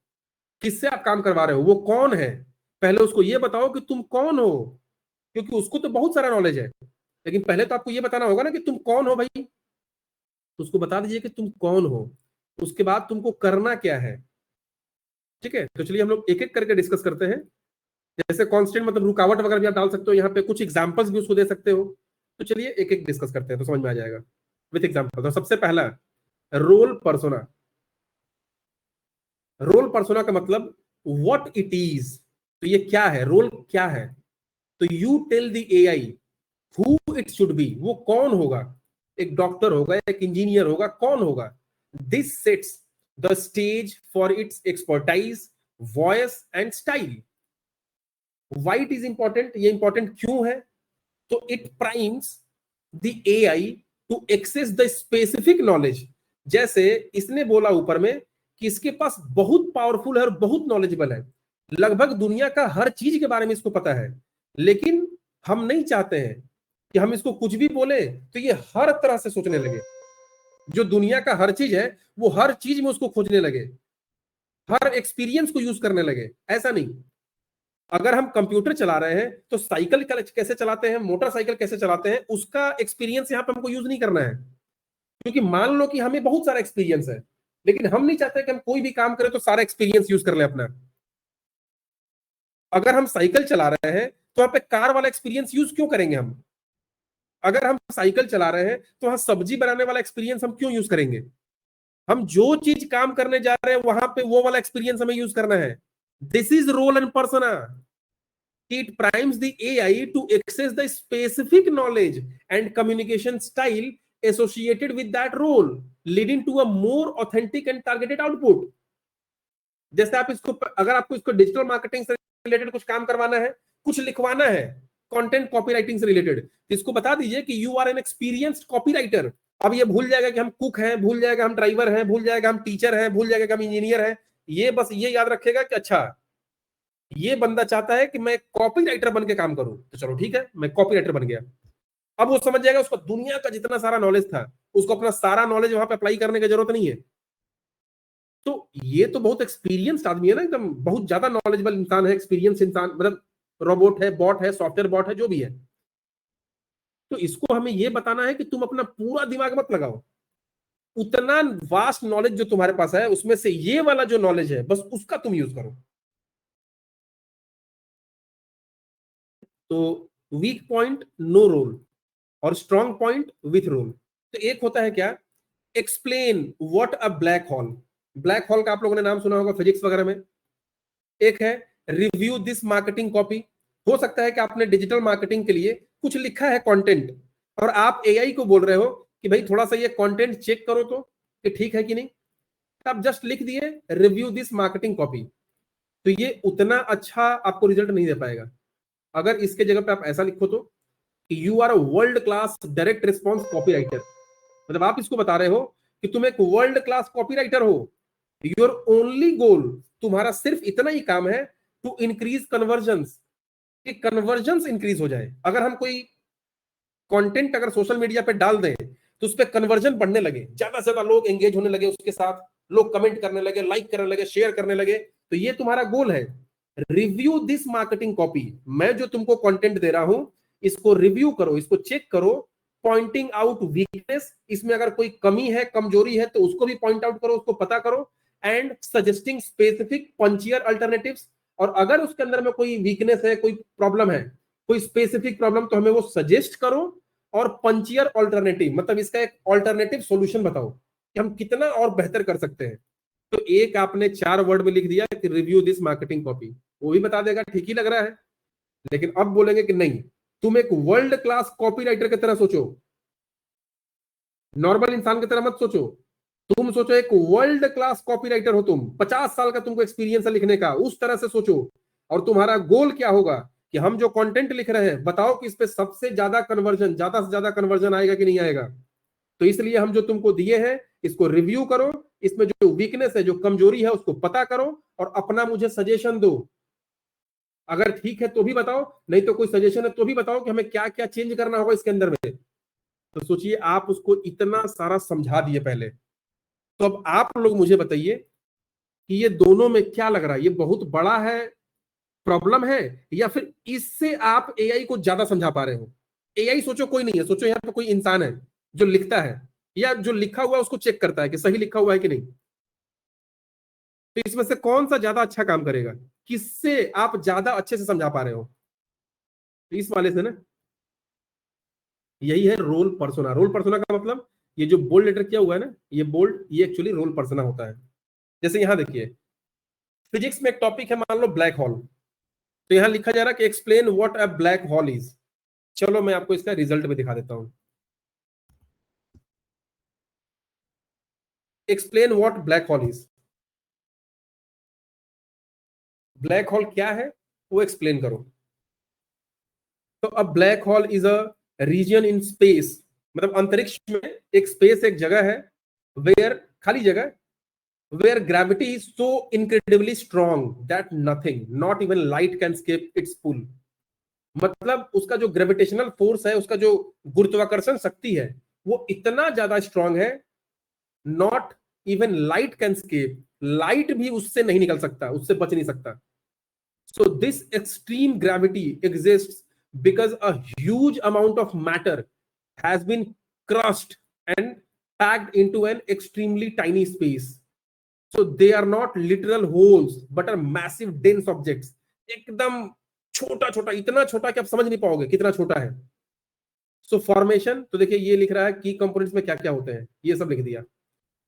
किससे आप काम करवा रहे हो, वो कौन है। पहले उसको ये बताओ कि तुम कौन हो, क्योंकि उसको तो बहुत सारा नॉलेज है, लेकिन पहले तो आपको ये बताना होगा ना कि तुम कौन हो भाई। तो उसको बता दीजिए कि तुम कौन हो, उसके बाद तुमको करना क्या है, ठीक है। तो चलिए हम लोग एक एक करके डिस्कस करते हैं। जैसे कांस्टेंट मतलब रुकावट वगैरह भी आप डाल सकते हो, यहाँ पे कुछ एग्जांपल्स भी उसको दे सकते हो। तो चलिए एक एक डिस्कस करते हैं तो समझ में आ जाएगा विथ एग्जांपल। तो सबसे पहला रोल पर्सोना। रोल पर्सोना का मतलब व्हाट इट इज, तो ये क्या है, रोल क्या है। तो you tell the AI who it should be, वो कौन होगा, एक डॉक्टर होगा, एक इंजीनियर होगा, कौन होगा। This sets the stage for its expertise, voice and style. Why it is important, ये इंपॉर्टेंट क्यों है, तो it primes the AI to access the specific knowledge. जैसे इसने बोला ऊपर में कि इसके पास बहुत पावरफुल है और बहुत नॉलेजेबल है, लगभग दुनिया का हर चीज के बारे में इसको पता है। लेकिन हम नहीं चाहते हैं कि हम इसको कुछ भी बोले तो ये हर तरह से सोचने लगे, जो दुनिया का हर चीज है वो हर चीज में उसको खोजने लगे, हर एक्सपीरियंस को यूज करने लगे, ऐसा नहीं। अगर हम कंप्यूटर चला रहे हैं तो साइकिल कैसे चलाते हैं, मोटरसाइकिल कैसे चलाते हैं, उसका एक्सपीरियंस यहाँ पे हमको यूज नहीं करना है। क्योंकि मान लो कि हमें बहुत सारा एक्सपीरियंस है, लेकिन हम नहीं चाहते कि हम कोई भी काम करें तो सारा एक्सपीरियंस यूज कर ले अपना। अगर हम साइकिल चला रहे हैं तो वहां पे कार वाला एक्सपीरियंस यूज क्यों करेंगे हम? अगर हम साइकिल चला रहे हैं तो वहां सब्जी बनाने वाला एक्सपीरियंस हम क्यों यूज करेंगे? हम जो चीज काम करने जा रहे हैं वहां पे वो वाला एक्सपीरियंस हमें यूज करना है। This is role and persona. It primes the AI to access the specific knowledge and communication style associated with that role, leading to a more authentic and targeted output. जैसे आप इसको, अगर आपको इसको digital marketing से related कुछ काम करवाना है, कुछ लिखवाना है, कंटेंट कॉपीराइटिंग से रिलेटेड, तो इसको बता दीजिए कि you are an experienced copywriter. अब ये भूल जाएगा कि हम कुक हैं, भूल जाएगा हम ड्राइवर हैं, भूल जाएगा हम टीचर हैं, भूल जाएगा कि हम इंजीनियर हैं। ये बस ये याद रखेगा कि अच्छा ये बंदा चाहता है कि मैं कॉपी राइटर बन के काम करूं, तो चलो ठीक है, मैं कॉपी राइटर बन गया। अब वो समझ जाएगा उसको दुनिया का जितना सारा नॉलेज था, उसको अपना सारा नॉलेज वहां पे अप्लाई करने की जरूरत नहीं है। तो ये तो बहुत एक्सपीरियंस्ड आदमी है ना, एकदम बहुत ज्यादा नॉलेजेबल इंसान है, एक्सपीरियंस इंसान, मतलब रोबोट है, बॉट है, सॉफ्टवेयर बॉट है, जो भी है। तो इसको हमें ये बताना है कि तुम अपना पूरा दिमाग मत लगाओ, उतना वास्ट नॉलेज जो तुम्हारे पास है उसमें से ये वाला जो नॉलेज है बस उसका तुम यूज करो। तो वीक पॉइंट नो रोल और स्ट्रॉन्ग पॉइंट विथ रोल। तो एक होता है क्या, explain what a black whole. Black hole का आप लोगों ने नाम सुना होगा फिजिक्स वगैरह में। एक है रिव्यू दिस मार्केटिंग कॉपी। हो सकता है कि आपने डिजिटल मार्केटिंग के लिए कुछ लिखा है कंटेंट, और आप एआई को बोल रहे हो कि भाई थोड़ा सा ये कंटेंट चेक करो तो कि ठीक है कि नहीं। आप जस्ट लिख दिए रिव्यू दिस मार्केटिंग कॉपी, तो ये उतना अच्छा आपको रिजल्ट नहीं दे पाएगा। अगर इसके जगह पे आप ऐसा लिखो तो you are a world class direct response copy writer, मतलब आप इसको बता रहे हो कि तुम एक वर्ल्ड क्लास कॉपी राइटर हो। योर ओनली गोल, तुम्हारा सिर्फ इतना ही काम है, टू इंक्रीज कन्वर्जन्स, कि कन्वर्जन्स इंक्रीज हो जाए। अगर हम कोई कंटेंट अगर सोशल मीडिया पे डाल दें तो उस पर कन्वर्जन बढ़ने लगे, ज्यादा से ज्यादा लोग एंगेज होने लगे उसके साथ, लोग कमेंट करने लगे, लाइक करने लगे, शेयर करने लगे, तो ये तुम्हारा गोल है। रिव्यू दिस मार्केटिंग कॉपी, मैं जो तुमको कंटेंट दे रहा हूं इसको रिव्यू करो, इसको चेक करो, पॉइंटिंग आउट वीकनेस, इसमें अगर कोई कमी है, कमजोरी है तो उसको भी पॉइंट आउट करो, उसको पता करो, एंड सजेस्टिंग स्पेसिफिक पंचियर अल्टरनेटिव्स। और अगर उसके अंदर में कोई वीकनेस है, कोई प्रॉब्लम है, कोई स्पेसिफिक प्रॉब्लम, तो हमें वो सजेस्ट करो। और पंचियर ऑल्टरनेटिव, मतलब इसका एक ऑल्टरनेटिव सॉल्यूशन बताओ कि हम कितना और बेहतर कर सकते हैं। तो एक आपने 4 वर्ड में लिख दिया कि रिव्यू दिस मार्केटिंग कॉपी, वो भी बता देगा ठीक ही लग रहा है। लेकिन अब बोलेंगे कि नहीं, तुम एक वर्ल्ड क्लास कॉपी राइटर की तरह सोचो, नॉर्मल इंसान की तरह मत सोचो। तुम सोचो एक वर्ल्ड क्लास कॉपी राइटर हो, तुम 50 साल का तुमको एक्सपीरियंस है लिखने का, उस तरह से सोचो। और तुम्हारा गोल क्या होगा कि हम जो कंटेंट लिख रहे हैं बताओ कि इस पे सबसे ज्यादा कन्वर्जन, ज्यादा से ज्यादा कन्वर्जन आएगा कि नहीं आएगा। तो इसलिए हम जो तुमको दिए हैं इसको रिव्यू करो, इसमें जो वीकनेस है, जो कमजोरी है उसको पता करो, और अपना मुझे सजेशन दो। अगर ठीक है तो भी बताओ, नहीं तो कोई सजेशन है तो भी बताओ कि हमें क्या क्या चेंज करना होगा इसके अंदर में। तो सोचिए आप उसको इतना सारा समझा दिए पहले। तो अब आप लोग मुझे बताइए कि ये दोनों में क्या लग रहा है, ये बहुत बड़ा है, प्रॉब्लम है, या फिर इससे आप एआई को ज्यादा समझा पा रहे हो? एआई सोचो कोई नहीं है, सोचो यहाँ पे कोई इंसान है जो लिखता है, या जो लिखा हुआ है उसको चेक करता है कि सही लिखा हुआ है कि नहीं। तो इसमें से कौन सा ज्यादा अच्छा काम करेगा, किससे आप ज्यादा अच्छे से समझा पा रहे हो? तो इस वाले से ना, यही है रोल पर्सोना। रोल पर्सोना का मतलब ये जो बोल्ड लेटर किया हुआ है ना, ये बोल्ड, ये एक्चुअली रोल पर्सोना होता है। जैसे यहां देखिए, फिजिक्स में एक टॉपिक है, मान लो ब्लैक होल, तो यहां लिखा जा रहा है कि explain what a black hole is. चलो मैं आपको इसका रिजल्ट भी दिखा देता हूं। Explain what black hole is, black hole क्या है वो एक्सप्लेन करो। तो अब black hole is a region in space, मतलब अंतरिक्ष में एक स्पेस, एक जगह है, वेयर, खाली जगह, where gravity is so incredibly strong that nothing, not even light can escape its pull। मतलब उसका जो ग्रेविटेशनल फोर्स है, उसका जो गुरुत्वाकर्षण शक्ति है, वो इतना ज्यादा स्ट्रांग है, not even light can escape, light भी उससे नहीं निकल सकता, उससे बच नहीं सकता। So this extreme gravity exists because a huge amount of matter has been crushed and packed into an extremely tiny space. So they are not literal holes, but are massive dense objects. एकदम छोटा छोटा, इतना छोटा कि आप समझ नहीं पाओगे कितना छोटा है. सो फॉर्मेशन तो देखिए ये लिख रहा है की कंपोनेंट्स में क्या क्या होते हैं, ये सब लिख दिया.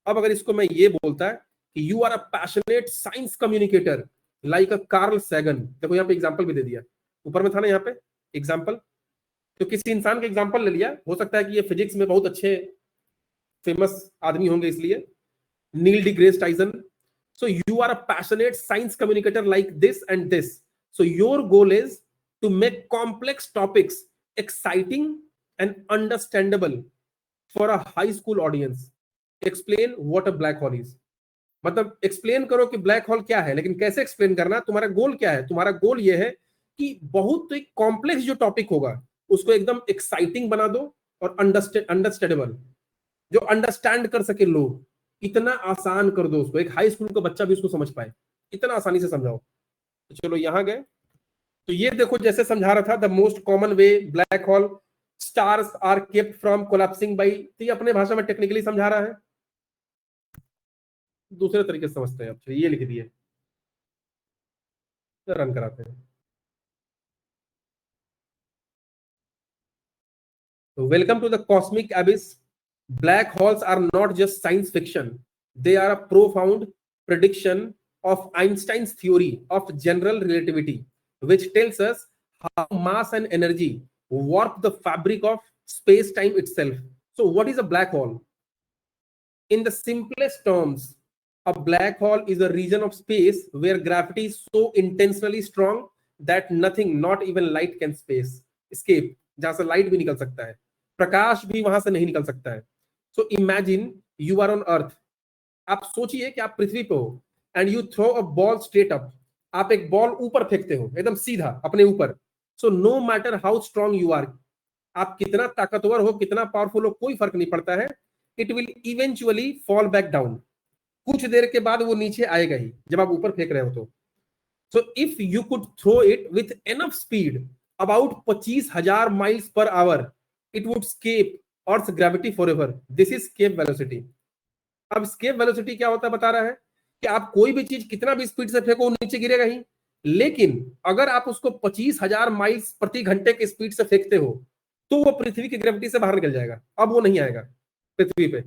अब अगर इसको मैं ये बोलता है कि you are a passionate science communicator like a Carl Sagan, देखो यहाँ पे एग्जांपल भी दे दिया, ऊपर में था ना यहाँ पे एग्जांपल, तो किसी इंसान का एग्जांपल ले लिया, हो सकता है कि ये फिजिक्स में बहुत अच्छे फेमस आदमी होंगे इसलिए, Neil deGrasse Tyson. So you are a passionate science communicator like this and this. So your goal is to make complex topics exciting and understandable for a high school audience. Explain what a black hole is. मतलब explain करो कि black hole क्या है, लेकिन कैसे explain करना, तुम्हारा गोल क्या है. तुम्हारा गोल ये है कि बहुत एक कॉम्प्लेक्स जो टॉपिक होगा उसको एकदम एक्साइटिंग बना दो और अंडरस्टैंडेबल, जो अंडरस्टैंड कर सके लोग, इतना आसान कर दो उसको, एक हाई स्कूल का बच्चा भी उसको समझ पाए, इतना आसानी से समझाओ. तो चलो यहां गए, तो ये देखो जैसे समझा रहा था, the most common way black hole stars are kept from collapsing by, तो ये अपने भाषा में टेक्निकली समझा रहा है, दूसरे तरीके से समझते हैं. अब ये लिख दिए, रन कराते हैं. तो welcome to the cosmic abyss. Black holes are not just science fiction. They are a profound prediction of Einstein's theory of general relativity, which tells us how mass and energy warp the fabric of space-time itself. So what is a black hole? In the simplest terms, a black hole is a region of space where gravity is so intensely strong that nothing, not even light, can escape. जहां से light भी निकल सकता है, प्रकाश भी वहां से नहीं निकल सकता है. So imagine you are on Earth. आप सोचिए कि आप पृथ्वी पे हो and you throw a ball straight up. आप एक बॉल ऊपर फेंकते हो एकदम सीधा अपने ऊपर. So no matter how strong you are, आप कितना ताकतवर हो, कितना पावरफुल हो, कोई फर्क नहीं पड़ता है, it will eventually fall back down. कुछ देर के बाद वो नीचे आएगा ही जब आप ऊपर फेंक रहे हो तो. So if you could throw it with enough speed about 25,000 miles per hour, it would escape Earth's gravity forever. This is escape velocity. अब escape velocity क्या होता है बता रहा है कि आप कोई भी चीज कितना भी स्पीड से फेंको नीचे गिरेगा ही, लेकिन अगर आप उसको 25,000 माइल्स प्रति घंटे के स्पीड से फेंकते हो तो वो पृथ्वी की ग्रेविटी से बाहर निकल जाएगा, अब वो नहीं आएगा पृथ्वी पे.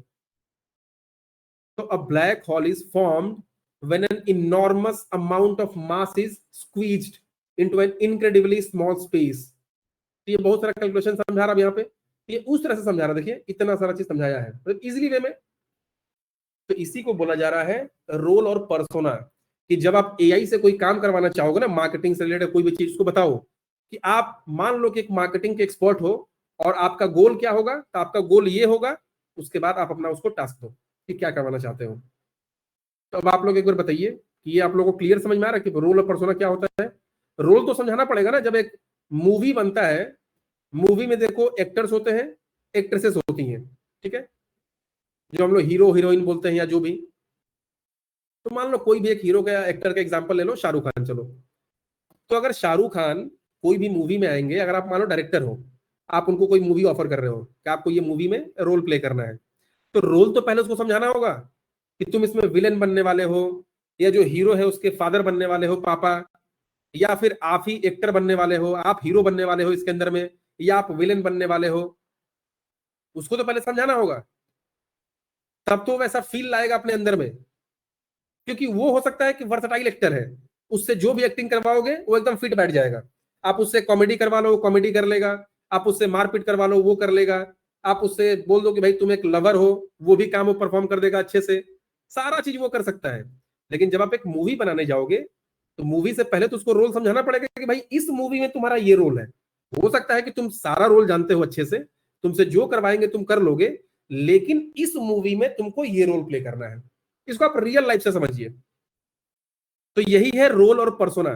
तो अ black hole is formed when an enormous amount of mass is squeezed into an incredibly small space. तो ये बहुत सारा कैलकुलेशन समझा रहा है यहाँ पे, ये उस तरह से समझा रहा है, देखिए इतना सारा चीज समझाया है मतलब इजीली वे में. तो इसी को बोला जा रहा है रोल और पर्सोना, कि जब आप एआई से कोई काम करवाना चाहोगे ना, मार्केटिंग से रिलेटेड कोई भी चीज, उसको बताओ कि आप मान लो कि एक मार्केटिंग के एक्सपर्ट हो और आपका गोल क्या होगा, तो आपका गोल ये होगा, उसके बाद आप अपना उसको टास्क दो कि क्या करवाना चाहते हो. तो अब आप लोग एक बार बताइए कि ये आप लोगों को क्लियर समझ में आ रहा है कि रोल और पर्सोना क्या होता है. रोल तो समझाना पड़ेगा ना, जब एक मूवी बनता है, मूवी में देखो एक्टर्स होते हैं, एक्ट्रेसेस होती हैं, ठीक है, जो हम लोग हीरो हीरोइन बोलते हैं या जो भी. तो मान लो कोई भी एक हीरो का एक्टर का एग्जांपल ले लो, शाहरुख खान. चलो, तो अगर शाहरुख खान कोई भी मूवी में आएंगे, अगर आप मान लो डायरेक्टर हो, आप उनको कोई मूवी ऑफर कर रहे हो कि आपको ये मूवी में रोल प्ले करना है, तो रोल तो पहले उसको समझाना होगा कि तुम इसमें विलेन बनने वाले हो, या जो हीरो है उसके फादर बनने वाले हो, पापा, या फिर आप ही एक्टर बनने वाले हो, आप हीरो बनने वाले हो इसके अंदर में, या आप विलेन बनने वाले हो, उसको तो पहले समझाना होगा, तब तो वैसा फील लाएगा अपने अंदर में. क्योंकि वो हो सकता है कि वर्सटाइल एक्टर है, उससे जो भी एक्टिंग करवाओगे वो एकदम फिट बैठ जाएगा. आप उससे कॉमेडी करवा लो, कॉमेडी कर लेगा, आप उससे मारपीट करवा लो, वो कर लेगा, आप उससे बोल दो कि भाई तुम एक लवर हो, वो भी काम वो परफॉर्म कर देगा अच्छे से, सारा चीज वो कर सकता है. लेकिन जब आप एक मूवी बनाने जाओगे तो मूवी से पहले तो उसको रोल समझाना पड़ेगा कि भाई इस मूवी में तुम्हारा ये रोल है. हो सकता है कि तुम सारा रोल जानते हो अच्छे से, तुमसे जो करवाएंगे तुम कर लोगे, लेकिन इस मूवी में तुमको ये रोल प्ले करना है. इसको आप रियल लाइफ से समझिए. तो यही है रोल और पर्सोना,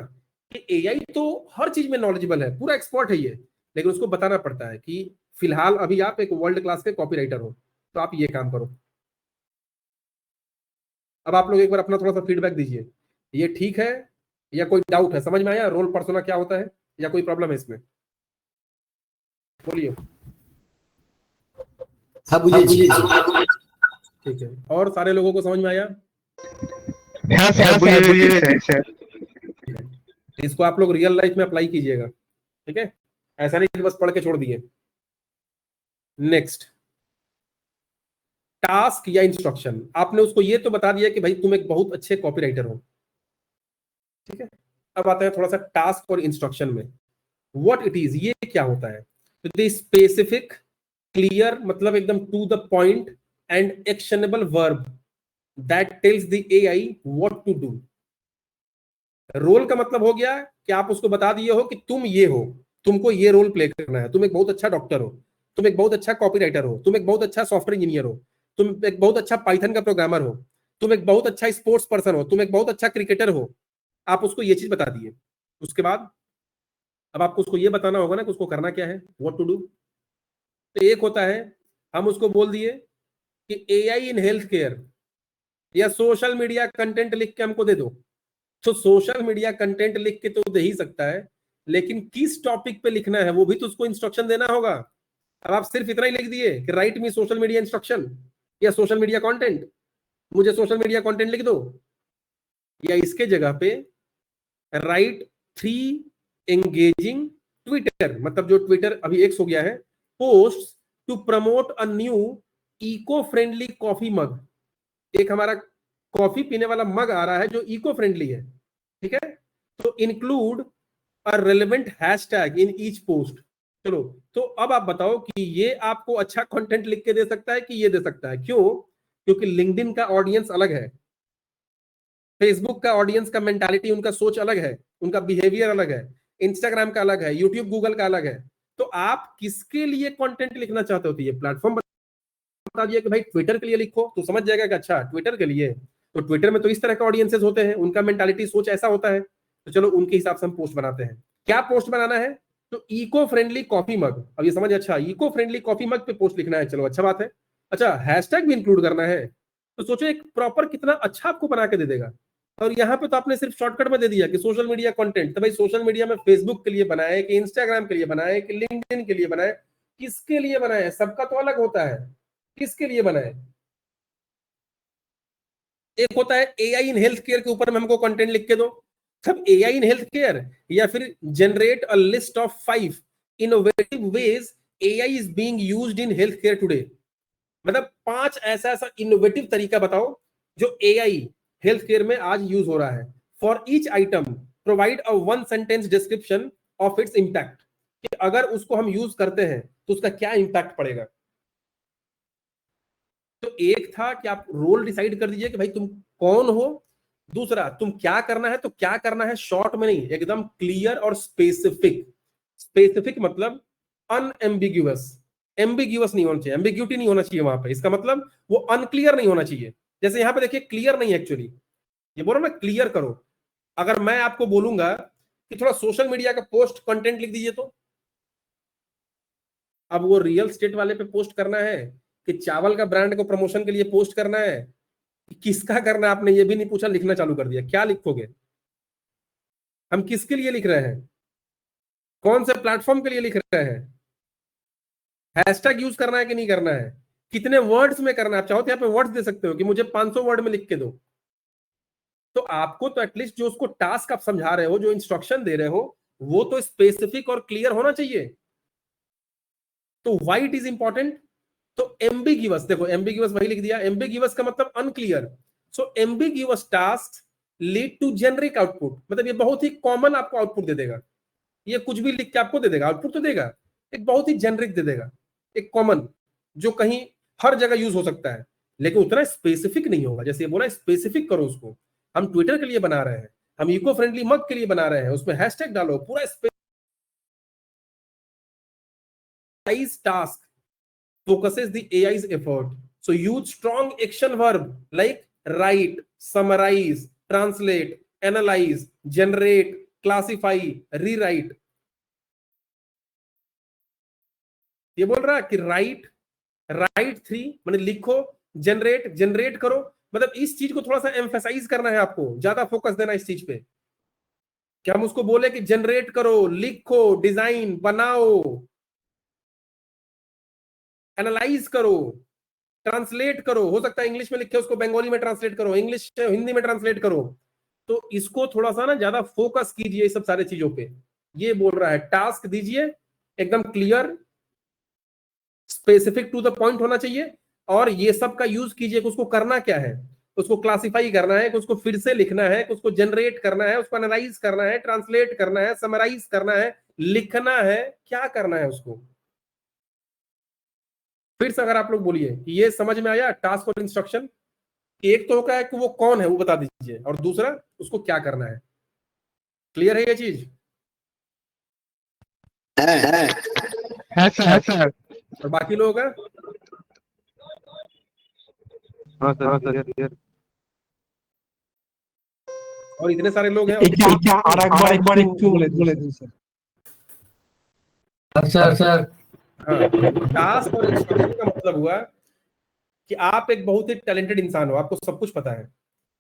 कि एआई तो हर चीज में नॉलेजेबल है, पूरा एक्सपर्ट है ये, लेकिन उसको बताना पड़ता है कि फिलहाल अभी आप एक वर्ल्ड क्लास के कॉपीराइटर हो, तो आप ये काम करो. अब आप लोग एक बार अपना थोड़ा सा फीडबैक दीजिए, ये ठीक है या कोई डाउट है? समझ में आया रोल पर्सोना क्या होता है, या कोई प्रॉब्लम है इसमें? बोलिए। हाँ बुझे जी। ठीक है, और सारे लोगों को समझ में आया? हाँ सर, बुझे सर। इसको आप लोग रियल लाइफ में अप्लाई कीजिएगा, ठीक है? ऐसा नहीं कि बस पढ़ के छोड़ दिए। नेक्स्ट, टास्क या इंस्ट्रक्शन। आपने उसको ये तो बता दिया कि भाई तुम एक बहुत अच्छे कॉपीराइटर हो, ठीक है? अब आते हैं थोड़ा सा टास्क और इंस्ट्रक्शन में। व्हाट इट इज, ये क्या होता है? तो द स्पेसिफिक, क्लियर, मतलब एकदम to the point and actionable verb that tells the AI what to do. Role का मतलब हो गया कि आप उसको बता दिए हो कि तुम ये हो, तुमको ये रोल प्ले करना है। तुम एक बहुत अच्छा डॉक्टर हो, तुम एक बहुत अच्छा कॉपीराइटर हो, तुम एक बहुत अच्छा सॉफ्टवेयर इंजीनियर हो, तुम एक बहुत अच्छा पाइथन का प्रोग्रामर हो, तुम एक बहुत अच्छा स्पोर्ट्स पर्सन हो, तुम एक बहुत अच्छा क्रिकेटर हो। आप उसको ये चीज बता दिए। उसके बाद अब आपको उसको ये बताना होगा ना कि उसको करना क्या है, व्हाट टू डू। तो एक होता है, हम उसको बोल दिए कि एआई इन हेल्थ केयर या सोशल मीडिया कंटेंट लिख के हमको दे दो। तो सोशल मीडिया कंटेंट लिख के तो दे ही सकता है, लेकिन किस टॉपिक पे लिखना है वो भी तो उसको इंस्ट्रक्शन देना होगा। अब आप सिर्फ इतना ही लिख दिए कि राइट मी सोशल मीडिया इंस्ट्रक्शन या सोशल मीडिया कंटेंट, मुझे सोशल मीडिया कंटेंट लिख दो, या इसके जगह पे राइट 3 एंगेजिंग ट्विटर, मतलब जो ट्विटर अभी एक्स हो गया है, post to promote a new eco friendly coffee mug. एक हमारा कॉफी पीने वाला मग आ रहा है जो इको फ्रेंडली है, ठीक है? तो include a relevant hashtag in each post. चलो, तो अब आप बताओ कि ये आपको अच्छा कंटेंट लिख के दे सकता है कि ये दे सकता है? क्यों? क्योंकि लिंक्डइन का ऑडियंस अलग है, फेसबुक का ऑडियंस का मेंटालिटी, उनका सोच अलग है, उनका बिहेवियर अलग है, इंस्टाग्राम का अलग है, यूट्यूब गूगल का अलग है। तो आप किसके लिए कंटेंट लिखना चाहते हो? तो ये प्लेटफॉर्म बता दिया कि भाई ट्विटर के लिए लिखो, तो समझ जाएगा कि अच्छा ट्विटर के लिए, तो ट्विटर में तो इस तरह के ऑडियंसेस होते हैं, उनका मेंटालिटी सोच ऐसा होता है, तो चलो उनके हिसाब से हम पोस्ट बनाते हैं। क्या पोस्ट बनाना है? तो इको फ्रेंडली कॉफी मग। अब ये समझ, अच्छा इको फ्रेंडली कॉफी मग पे पोस्ट लिखना है, चलो अच्छा बात है। अच्छा हैशटैग भी इंक्लूड करना है, तो सोचो एक प्रॉपर कितना अच्छा आपको बना के दे देगा। और यहाँ पे तो आपने सिर्फ शॉर्टकट में दे दिया कि सोशल मीडिया कंटेंट, तो भाई सोशल मीडिया में फेसबुक के लिए बनाए कि इंस्टाग्राम के लिए बनाए कि लिंक्डइन के लिए बनाए, किसके लिए बनाए? सबका तो अलग होता है, किसके लिए बनाए? एक होता है एआई इन हेल्थ केयर के ऊपर में हमको कंटेंट लिख के दो, सब एआई इन हेल्थ केयर, या फिर generate a list of 5 innovative veg AI is being used in health care today. मतलब 5 ऐसा ऐसा इनोवेटिव तरीका बताओ जो एआई हेल्थ केयर में आज यूज हो रहा है। For each item provide a 1 sentence description of its impact, कि अगर उसको हम यूज करते हैं तो उसका क्या इंपैक्ट पड़ेगा। तो एक था कि आप रोल डिसाइड कर दीजिए कि भाई तुम कौन हो, दूसरा तुम क्या करना है, तो क्या करना है शॉर्ट में नहीं, एकदम क्लियर और स्पेसिफिक। स्पेसिफिक मतलब अनएम्बिग्यूअस, एम्बिग्यूअस नहीं होना चाहिए, एम्बिग्यूटी नहीं होना चाहिए वहां पे, इसका मतलब वो अनक्लियर नहीं होना चाहिए। जैसे यहां पे देखिए क्लियर नहीं है एक्चुअली, ये बोलो ना क्लियर करो। अगर मैं आपको बोलूंगा कि थोड़ा सोशल मीडिया का पोस्ट कंटेंट लिख दीजिए, तो अब वो रियल स्टेट वाले पे पोस्ट करना है कि चावल का ब्रांड को प्रमोशन के लिए पोस्ट करना है, किसका करना है? आपने ये भी नहीं पूछा, लिखना चालू कर दिया। क्या लिखोगे? हम किसके लिए लिख रहे हैं, कौन से प्लेटफॉर्म के लिए लिख रहे हैं, हैशटैग यूज करना है कि नहीं करना है, कितने वर्ड्स में करना है? आप चाहो तो यहाँ पे वर्ड्स दे सकते हो कि मुझे 500 वर्ड में लिख के दो। तो आपको तो एटलीस्ट जो उसको टास्क आप समझा रहे हो, जो इंस्ट्रक्शन दे रहे हो, वो तो स्पेसिफिक और क्लियर होना चाहिए। तो व्हाई इट इज इंपॉर्टेंट? तो एम्बिगिवस, देखो एम्बिगिवस वही लिख दिया, एम्बिगिवस का मतलब unclear. So ambiguous task lead to generic output, मतलब ये बहुत ही कॉमन आपको आउटपुट दे देगा। ये कुछ भी लिख के आपको दे देगा, आउटपुट तो देगा, एक बहुत ही जेनरिक दे देगा, एक कॉमन, जो कहीं हर जगह यूज हो सकता है, लेकिन उतना स्पेसिफिक नहीं होगा। जैसे ये बोला स्पेसिफिक करो उसको, हम ट्विटर के लिए बना रहे हैं, हम इको फ्रेंडली मग के लिए बना रहे हैं, उसमें हैशटैग डालो, पूरा specifies task focuses the AI's effort. So use strong action verb like write, summarize, translate, analyze, generate, classify, rewrite. ये बोल रहा है कि राइट 3 मैंने लिखो, जनरेट करो, मतलब इस चीज को थोड़ा सा एम्फेसाइज करना है, आपको ज्यादा फोकस देना इस चीज पे। कि हम उसको बोले कि जनरेट करो, लिखो, डिजाइन बनाओ, एनालाइज करो, ट्रांसलेट करो, हो सकता है इंग्लिश में लिखे उसको बंगाली में ट्रांसलेट करो, इंग्लिश से हिंदी में ट्रांसलेट करो। तो इसको थोड़ा सा ना ज्यादा फोकस कीजिए इस सब सारे चीजों पे। ये बोल रहा है टास्क दीजिए, एकदम clear, specific to the point होना चाहिए, और ये सब का यूज कीजिए कि उसको करना क्या है, उसको क्लासिफाई करना है, कि उसको फिर से लिखना है, कि उसको जनरेट करना है, उसको एनालाइज करना है, ट्रांसलेट करना है, समराइज करना है, लिखना है, क्या करना है उसको। फिर से अगर आप लोग बोलिए कि ये समझ में आया टास्क और इंस्ट्रक्शन, एक तो होगा है कि वो कौन है वो बता दीजिए, और दूसरा उसको क्या करना है। क्लियर है ये चीज? है सर। और बाकी लोगों का? हाँ सर। और इतने सारे लोग हैं और एक बार क्यों बोले थे सर? सर हाँ, टास्क और इंस्ट्रक्शन का मतलब हुआ कि आप एक बहुत ही टैलेंटेड इंसान हो, आपको सब कुछ पता है।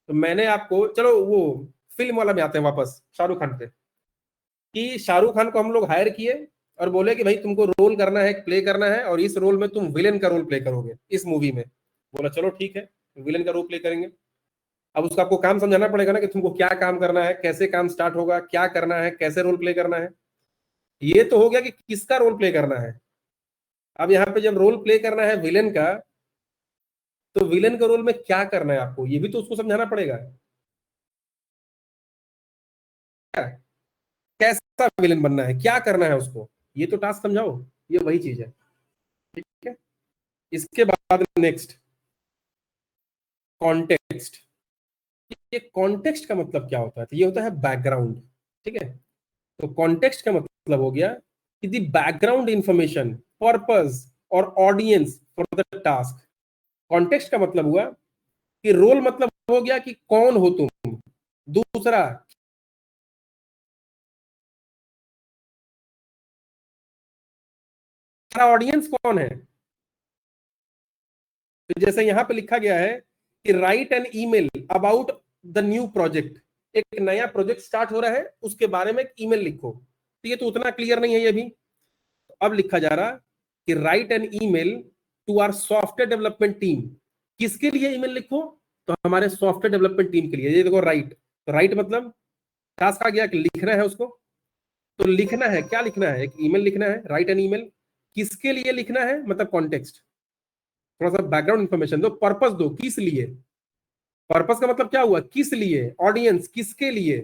तो मैंने आपको, चलो वो फिल्म वाला में आते हैं वापस शाहरुख खान पे, कि शाहरुख खान को हम लोग हायर किए और बोले कि भाई तुमको रोल करना है, प्ले करना है, और इस रोल में तुम विलेन का रोल प्ले करोगे इस मूवी में। बोला चलो ठीक है, विलेन का रोल प्ले करेंगे। अब उसका आपको काम समझाना पड़ेगा ना कि तुमको क्या काम करना है, कैसे काम स्टार्ट होगा, क्या करना है, कैसे रोल प्ले करना है। ये तो हो गया कि किसका रोल प्ले करना है। अब यहाँ पे जब रोल प्ले करना है विलेन का, तो विलेन का रोल में क्या करना है आपको, ये भी तो उसको समझाना पड़ेगा। कैसा विलेन बनना है, क्या करना है उसको, ये तो टास्क समझाओ। ये वही चीज है, ठीक है। इसके बाद नेक्स्ट कॉन्टेक्स्ट। ये कॉन्टेक्स्ट का मतलब क्या होता है? तो ये होता है बैकग्राउंड, ठीक है। तो कॉन्टेक्स्ट का मतलब हो गया कि द बैकग्राउंड इंफॉर्मेशन, पर्पस और audience for the task. Context का मतलब हुआ कि रोल मतलब हो गया कि कौन हो तुम, दूसरा ऑडियंस कौन है। तो जैसे यहां पे लिखा गया है कि write an email about the new project, एक नया प्रोजेक्ट स्टार्ट हो रहा है उसके बारे में एक ईमेल लिखो। तो ये तो उतना क्लियर नहीं है ये भी। तो अब लिखा जा रहा कि write an email to our software development team. किसके लिए ईमेल लिखो? तो हमारे सॉफ्टवेयर डेवलपमेंट टीम के लिए। ये देखो राइट, तो राइट मतलब टास्क आ गया कि लिखना है उसको। तो लिखना है, क्या लिखना है? एक ईमेल लिखना है, राइट एन ईमेल। किसके लिए लिखना है मतलब कॉन्टेक्स्ट, थोड़ा सा बैकग्राउंड इंफॉर्मेशन दो, पर्पस दो, किस लिए। पर्पस का मतलब क्या हुआ? किस लिए, ऑडियंस किसके लिए।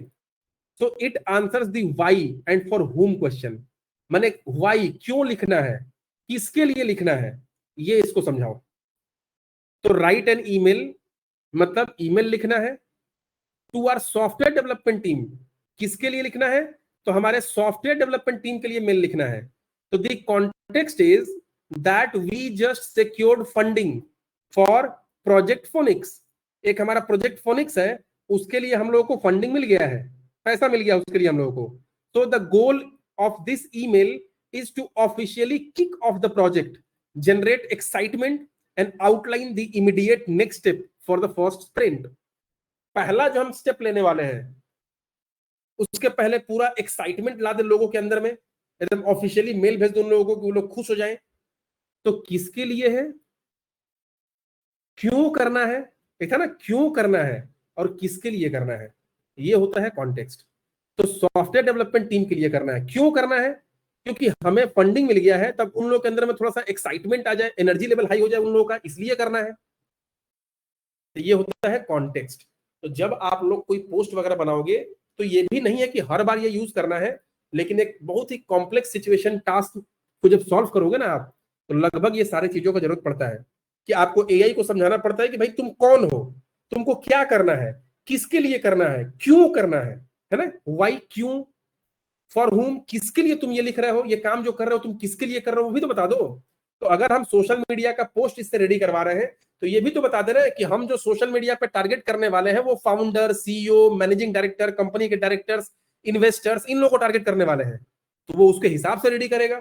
So it answers the why and for हुम क्वेश्चन। माने व्हाई, क्यों लिखना है, किसके लिए लिखना है, ये इसको समझाओ। तो राइट एन ईमेल मतलब ईमेल लिखना है to our software development team. किसके लिए लिखना है? तो हमारे सॉफ्टवेयर डेवलपमेंट टीम के लिए मेल लिखना है। तो the context is that we just secured funding for project Phoenix. एक हमारा प्रोजेक्ट फोनिक्स है, उसके लिए हम लोगों को फंडिंग मिल गया है, पैसा मिल गया उसके लिए हम लोगों को। तो the goal of this email is to officially kick off the project, generate excitement and outline the immediate next step for the first sprint। पहला जो हम स्टेप लेने वाले हैं उसके पहले पूरा एक्साइटमेंट ला दे लोगों के अंदर में, एकदम ऑफिशियली मेल भेज दो उन लोगों को कि वो लोग खुश हो जाएं। तो किसके लिए है, क्यों करना है, एक था ना क्यों करना है और किसके लिए करना है, ये होता है कॉन्टेक्स्ट। तो सॉफ्टवेयर डेवलपमेंट टीम के लिए करना है। क्यों करना है? क्योंकि हमें फंडिंग मिल गया है, तब उन लोगों के अंदर में थोड़ा सा एक्साइटमेंट आ जाए, एनर्जी लेवल हाई हो जाए उन लोगों का, इसलिए करना है। तो ये होता है कॉन्टेक्स्ट। तो जब आप लोग कोई पोस्ट वगैरह बनाओगे तो ये भी नहीं है कि हर बार ये यूज करना है, लेकिन एक बहुत ही कॉम्प्लेक्स सिचुएशन टास्क को जब सॉल्व करोगे ना आप, तो लगभग ये सारी चीजों का जरूरत पड़ता है कि आपको एआई को समझाना पड़ता है कि भाई तुम कौन हो, तुमको क्या करना है, किसके लिए करना है, क्यों करना है ना, वाई, क्यों, फॉर हुम, किसके लिए तुम ये लिख रहे हो, ये काम जो कर रहे हो तुम किसके लिए कर रहे हो, वो भी तो बता दो। तो अगर हम सोशल मीडिया का पोस्ट इससे रेडी करवा रहे हैं तो ये भी तो बता दे रहे हैं कि हम जो सोशल मीडिया पे टारगेट करने वाले हैं वो founder, CEO, managing director, company के डायरेक्टर्स, इन्वेस्टर्स, इन लोगों को टारगेट करने वाले हैं। तो वो उसके हिसाब से रेडी करेगा।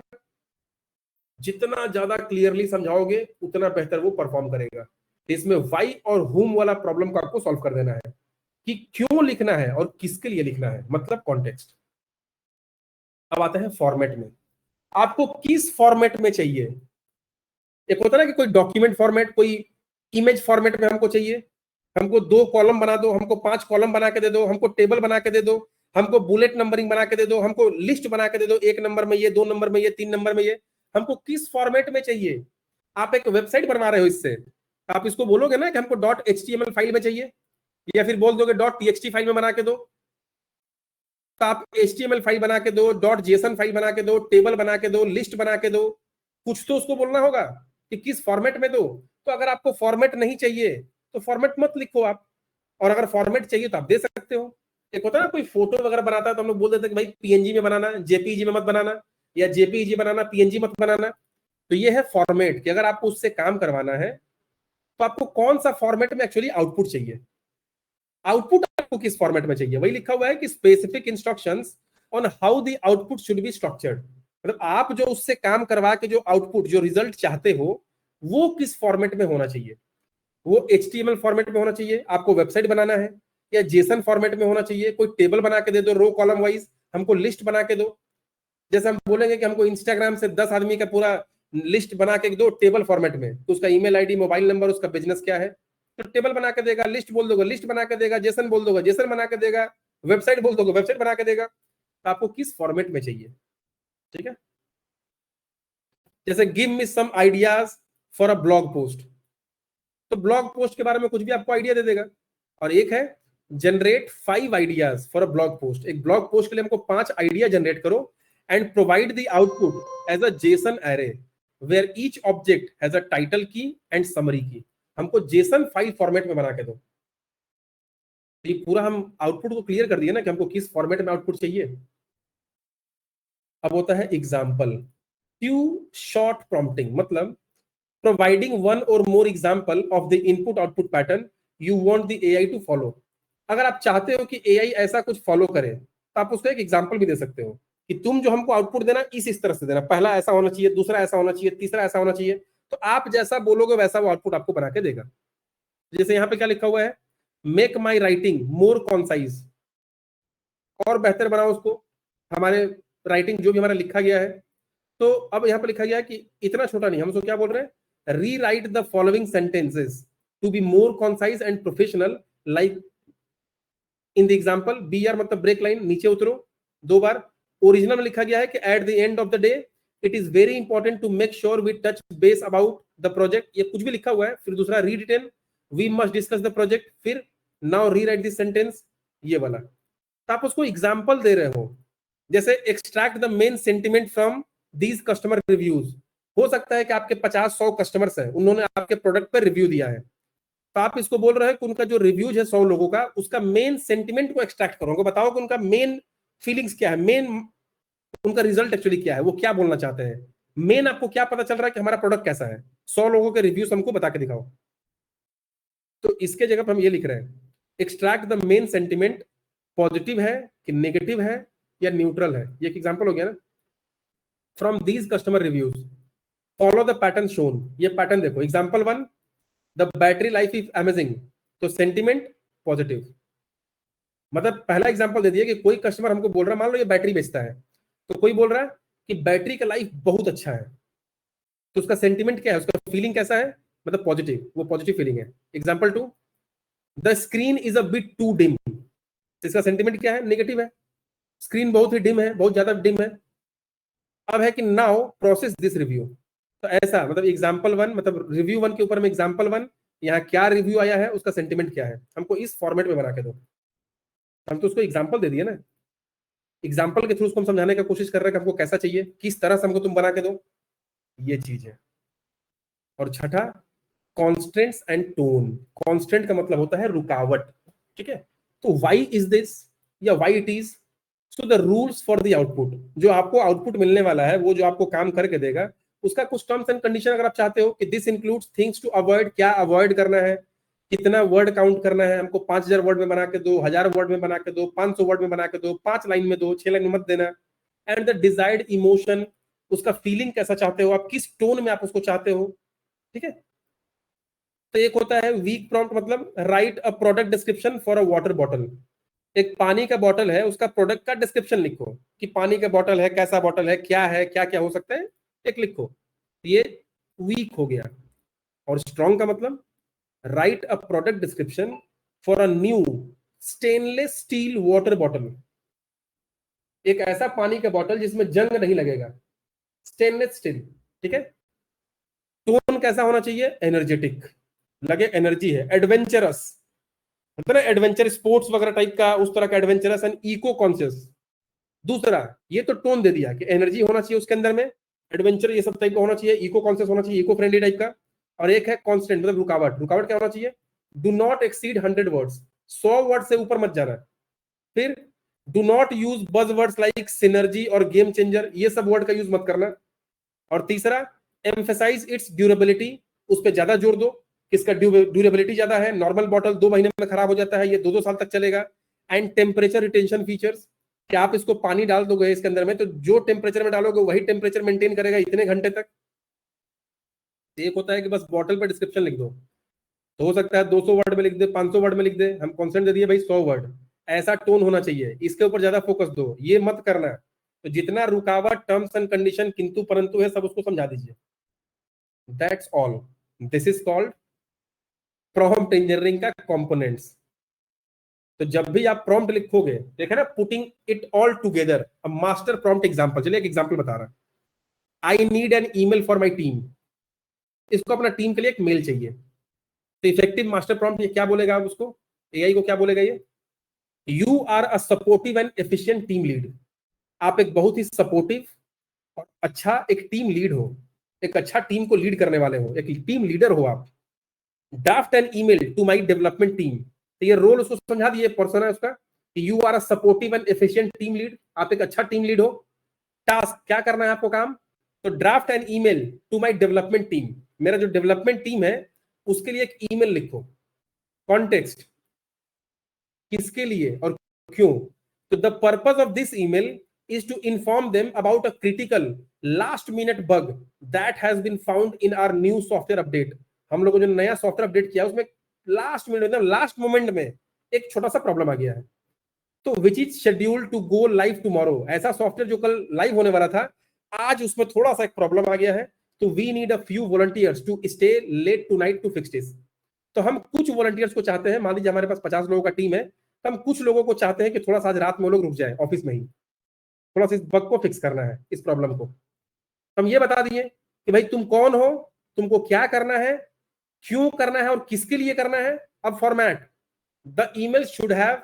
जितना ज्यादा क्लियरली समझाओगे उतना बेहतर वो परफॉर्म करेगा। इसमें वाई और हुम वाला प्रॉब्लम को आपको सॉल्व कर देना है। कि क्यों लिखना है और किसके लिए लिखना है, मतलब कॉन्टेक्स्ट। अब आता है फॉर्मेट में, आपको किस फॉर्मेट में चाहिए। एक होता है ना कि कोई डॉक्यूमेंट फॉर्मेट, कोई इमेज फॉर्मेट में हमको चाहिए, हमको 2 कॉलम बना दो, हमको 5 कॉलम बना के दे दो, हमको टेबल बना के दे दो, हमको बुलेट नंबरिंग बना के दे दो, हमको लिस्ट बना के दे दो, 1 नंबर में ये, 2 नंबर में ये, 3 नंबर में ये। हमको किस फॉर्मेट में चाहिए। आप एक वेबसाइट बनवा रहे हो, इससे आप इसको बोलोगे ना कि हमको .html फाइल में चाहिए, या फिर बोल दोगे .txt फाइल में बना के दो। तो आप HTML फाइल बना के दो, .json फाइल बना के दो, टेबल बना के दो, लिस्ट बना के दो, कुछ तो उसको बोलना होगा कि किस फॉर्मेट में दो। तो अगर आपको फॉर्मेट नहीं चाहिए तो फॉर्मेट मत लिखो आप, और अगर फॉर्मेट चाहिए तो आप दे सकते हो। एक होता है ना कोई फोटो वगैरह बनाता है तो हम लोग बोल देते हैं कि भाई PNG में बनाना, JPEG में मत बनाना, या JPEG बनाना, PNG मत बनाना। तो ये है फॉर्मेट, कि अगर आपको उससे काम करवाना है तो आपको कौन सा फॉर्मेट में एक्चुअली आउटपुट चाहिए। आउटपुट आपको किस फॉर्मेट में चाहिए, वही लिखा हुआ है कि specific instructions on how the output should be structured. मतलब आप जो उससे काम करवा के जो आउटपुट, जो रिजल्ट चाहते हो, वो किस फॉर्मेट में होना चाहिए। वो HTML फॉर्मेट में होना चाहिए, आपको वेबसाइट बनाना है, या जेसन फॉर्मेट में होना चाहिए, कोई टेबल बना के दे दो रो कॉलम वाइज, हमको लिस्ट बना के दो। जैसे हम बोलेंगे कि हमको इंस्टाग्राम से 10 आदमी का पूरा लिस्ट बना के दो टेबल फॉर्मेट में, तो उसका ईमेल आईडी, मोबाइल नंबर, उसका बिजनेस क्या है, तो टेबल बना के देगा। लिस्ट बोल दोगे, लिस्ट बना के देगा। जेसन बोल दोगे, जेसन बना के देगा। वेबसाइट बोल दोगे, वेबसाइट बना के देगा। तो आपको किस फॉर्मेट में चाहिए, ठीक है। जैसे give me some ideas for a blog post, तो ब्लॉग पोस्ट के बारे में कुछ भी आपको आइडिया दे देगा। और एक है generate 5 ideas for a blog post, एक ब्लॉग पोस्ट के लिए हमको 5 आइडिया जनरेट करो, and provide the output as a JSON array where each object has a title key and summary key. हमको जेसन फाइल फॉर्मेट में बना के दो। ये पूरा हम आउटपुट को क्लियर कर दिए ना कि हमको किस फॉर्मेट में आउटपुट चाहिए। अब होता है एग्जाम्पल, क्यू शॉर्ट प्रॉम्प्टिंग, मतलब providing one or more example of the input output pattern you want the AI to follow। अगर आप चाहते हो कि AI ऐसा कुछ फॉलो करे तो आप उसको एक एग्जांपल भी दे सकते हो कि तुम जो हमको आउटपुट देना इस तरह से देना, पहला ऐसा होना चाहिए, दूसरा ऐसा होना चाहिए, तीसरा ऐसा होना चाहिए। तो आप जैसा बोलोगे वैसा वो आउटपुट आपको बना के देगा। जैसे यहाँ पे क्या लिखा हुआ है, make my writing more concise, और बेहतर बनाओ उसको, हमारे राइटिंग जो भी हमारा लिखा गया है। तो अब यहाँ पे लिखा गया है कि इतना छोटा नहीं, हम उसको क्या बोल रहे हैं, rewrite the following sentences to be more concise and professional like in the example। BR मतलब ब्रेक लाइन, नीचे उतरो 2 बार। ओरिजिनल में लिखा गया है कि at the end of the day it is very important to make sure we touch base about the project, ये कुछ भी लिखा हुआ है। फिर दूसरा rewritten, we must discuss the project, फिर now rewrite this sentence, ये वाला। तो आप उसको एग्जाम्पल दे रहे हो, जैसे extract the main sentiment from these customer reviews. हो सकता है कि आपके 50-100 कस्टमर्स हैं, उन्होंने आपके प्रोडक्ट पर रिव्यू दिया है, तो आप इसको बोल रहे हैं कि उनका जो रिव्यूज है 100 लोगों का, उसका मेन सेंटिमेंट को एक्सट्रैक्ट करो, बताओ कि उनका मेन फीलिंग्स क्या है, मेन उनका रिजल्ट एक्चुअली क्या है, वो क्या बोलना चाहते हैं। मेन आपको क्या पता चल रहा है कि हमारा प्रोडक्ट कैसा है, 100 लोगों के रिव्यूज हमको बता के दिखाओ। तो इसके जगह पर हम ये लिख रहे हैं, extract the main sentiment, positive है कि नेगेटिव है या न्यूट्रल है, ये एक एग्जांपल हो गया ना। From these customer reviews follow the pattern shown, ये पैटर्न देखो। Example 1, the battery life is amazing, तो सेंटिमेंट पॉजिटिव। मतलब पहला एग्जांपल दे दिया कि कोई कस्टमर हमको बोल रहा है, मान लो ये बैटरी बेचता है, तो कोई बोल रहा है कि बैटरी का लाइफ बहुत अच्छा है, तो उसका सेंटिमेंट क्या है, उसका फीलिंग कैसा है, मतलब पॉजिटिव, वो पॉजिटिव फीलिंग है। Example 2, the screen is a bit too dim, इसका सेंटिमेंट क्या है, नेगेटिव है, स्क्रीन बहुत ही डिम है, बहुत ज्यादा डिम है। अब है कि नाउ प्रोसेस दिस रिव्यू, तो ऐसा मतलब एग्जांपल 1, मतलब रिव्यू 1 के ऊपर में एग्जांपल 1, यहाँ क्या रिव्यू आया है, उसका सेंटिमेंट क्या है, हमको इस फॉर्मेट में बना के दो। हम तो उसको एग्जांपल दे दिए ना, एग्जांपल के थ्रू उसको हम समझाने का कोशिश कर रहे हैं कि हमको कैसा चाहिए, किस तरह से हमको तुम बना के दो, ये चीज है। और छठा, कॉन्स्टेंट्स एंड टोन। कॉन्स्टेंट का मतलब होता है रुकावट, ठीक है। तो वाई इज दिस या Y it is, so the rules for the output, जो आपको आउटपुट मिलने वाला है, वो जो आपको काम करके देगा, उसका कुछ टर्म्स एंड कंडीशन अगर आप चाहते हो कि this includes things to avoid, क्या अवॉइड करना है, कितना वर्ड काउंट करना है, हमको 5000 वर्ड में बना के दो, 1000 वर्ड में बना के दो, 500 वर्ड में बना के दो, 5 लाइन में दो, 6 लाइन में मत देना। एंड द डिजायर्ड इमोशन, उसका फीलिंग कैसा चाहते हो आप, किस टोन में आप उसको चाहते हो, ठीक है। तो एक होता है वीक प्रॉम्प्ट, मतलब right a product description for a water bottle. एक पानी का बॉटल है, उसका प्रोडक्ट का डिस्क्रिप्शन लिखो कि पानी का बॉटल है, कैसा बॉटल है, क्या है, क्या क्या हो सकता है, एक लिखो। ये वीक हो गया। और स्ट्रॉन्ग का मतलब right a product description for a new stainless still water bottle. एक ऐसा पानी का बॉटल जिसमें जंग नहीं लगेगा, स्टेनलेस स्टील, ठीक है। टोन कैसा होना चाहिए? एनर्जेटिक, लगे एनर्जी है, एडवेंचरस, मतलब एडवेंचर स्पोर्ट्स वगैरह टाइप का, उस तरह का एडवेंचरस एंड इको कॉन्शियस। दूसरा, ये तो टोन दे दिया कि एनर्जी होना चाहिए उसके अंदर में, एडवेंचर ये सब टाइप का होना चाहिए, इको कॉन्शियस होना चाहिए, इको फ्रेंडली टाइप का। और एक है कांस्टेंट, मतलब रुकावट। रुकावट क्या होना चाहिए? Do not exceed 100 words, 100 word से ऊपर मत जाना। फिर डू नॉट यूज बज वर्ड्स लाइक सिनर्जी और गेम चेंजर, ये सब वर्ड का यूज मत करना। और तीसरा, एम्फेसाइज इट्स ड्यूरेबिलिटी, उस पर ज्यादा जोर दो, किसका ड्यूरेबिलिटी ज्यादा है। नॉर्मल बॉटल 2 महीने में खराब हो जाता है, ये 2-2 साल तक चलेगा। एंड टेम्परेचर रिटेंशन फीचर्स, कि आप इसको पानी डाल दोगे इसके अंदर में, तो जो टेम्परेचर में डालोगे वही टेम्परेचर मेंटेन करेगा इतने घंटे तक। एक होता है कि बस बॉटल पर डिस्क्रिप्शन लिख दो, तो हो सकता है 200 वर्ड में लिख दे, 500 वर्ड में लिख दे, हम कॉन्सेंट दे दिए भाई 100 वर्ड। ऐसा टोन होना चाहिए, इसके ऊपर ज्यादा फोकस दो, ये मत करना। तो जितना रुकावट, टर्म्स एंड कंडीशन, किंतु परंतु है, सब उसको समझा दीजिए। That's all. This is called prompt engineering का कंपोनेंट्स। तो जब भी आप प्रॉम्प्ट लिखोगे, देखा ना, putting it all together, a master prompt example. चलिए एक एग्जांपल बता रहा, I need an email for my team. इसको अपना टीम के लिए एक मेल चाहिए, तो इफेक्टिव मास्टर प्रॉम्प्ट ये क्या बोलेगा? आप उसको, एआई को क्या बोलेगा? ये you are a supportive and efficient team lead. आप एक बहुत ही सपोर्टिव और अच्छा एक टीम लीड हो, एक अच्छा टीम को लीड करने वाले हो, एक टीम लीडर हो आप। Draft an email to my development team, तो ये रोल उसको समझा दिए, पर्सन है उसका, कि you are a supportive and efficient team lead, आप एक अच्छा टीम लीड हो। टास्क क्या करना है आपको काम? तो draft an email to my development team, मेरा जो डेवलपमेंट टीम है उसके लिए एक ईमेल लिखो। कॉन्टेक्स्ट, किसके लिए और क्यों? तो the purpose of this email is to inform them about a critical last minute bug that has been found in our new software update। हम लोगों ने जो नया सॉफ्टवेयर अपडेट किया उसमें लास्ट मिनट में, लास्ट मोमेंट में एक छोटा सा प्रॉब्लम आ गया है। तो which is scheduled to go live tomorrow, ऐसा सॉफ्टवेयर जो कल लाइव होने वाला था, आज उसमें थोड़ा सा एक प्रॉब्लम आ गया है। तो we need a few volunteers to stay late tonight to fix this. तो हम कुछ वॉलंटियर्स को चाहते हैं, मान लीजिए हमारे पास 50 लोगों का टीम है, तो हम कुछ लोगों को चाहते हैं कि थोड़ा सा आज रात में वो लोग रुक जाए ऑफिस में ही, थोड़ा सा इस बग को फिक्स करना है, इस प्रॉब्लम को। हम ये बता दिए कि भाई तुम कौन हो, तुमको क्या करना है, क्यों करना है और किसके लिए करना है। अब format, the email should have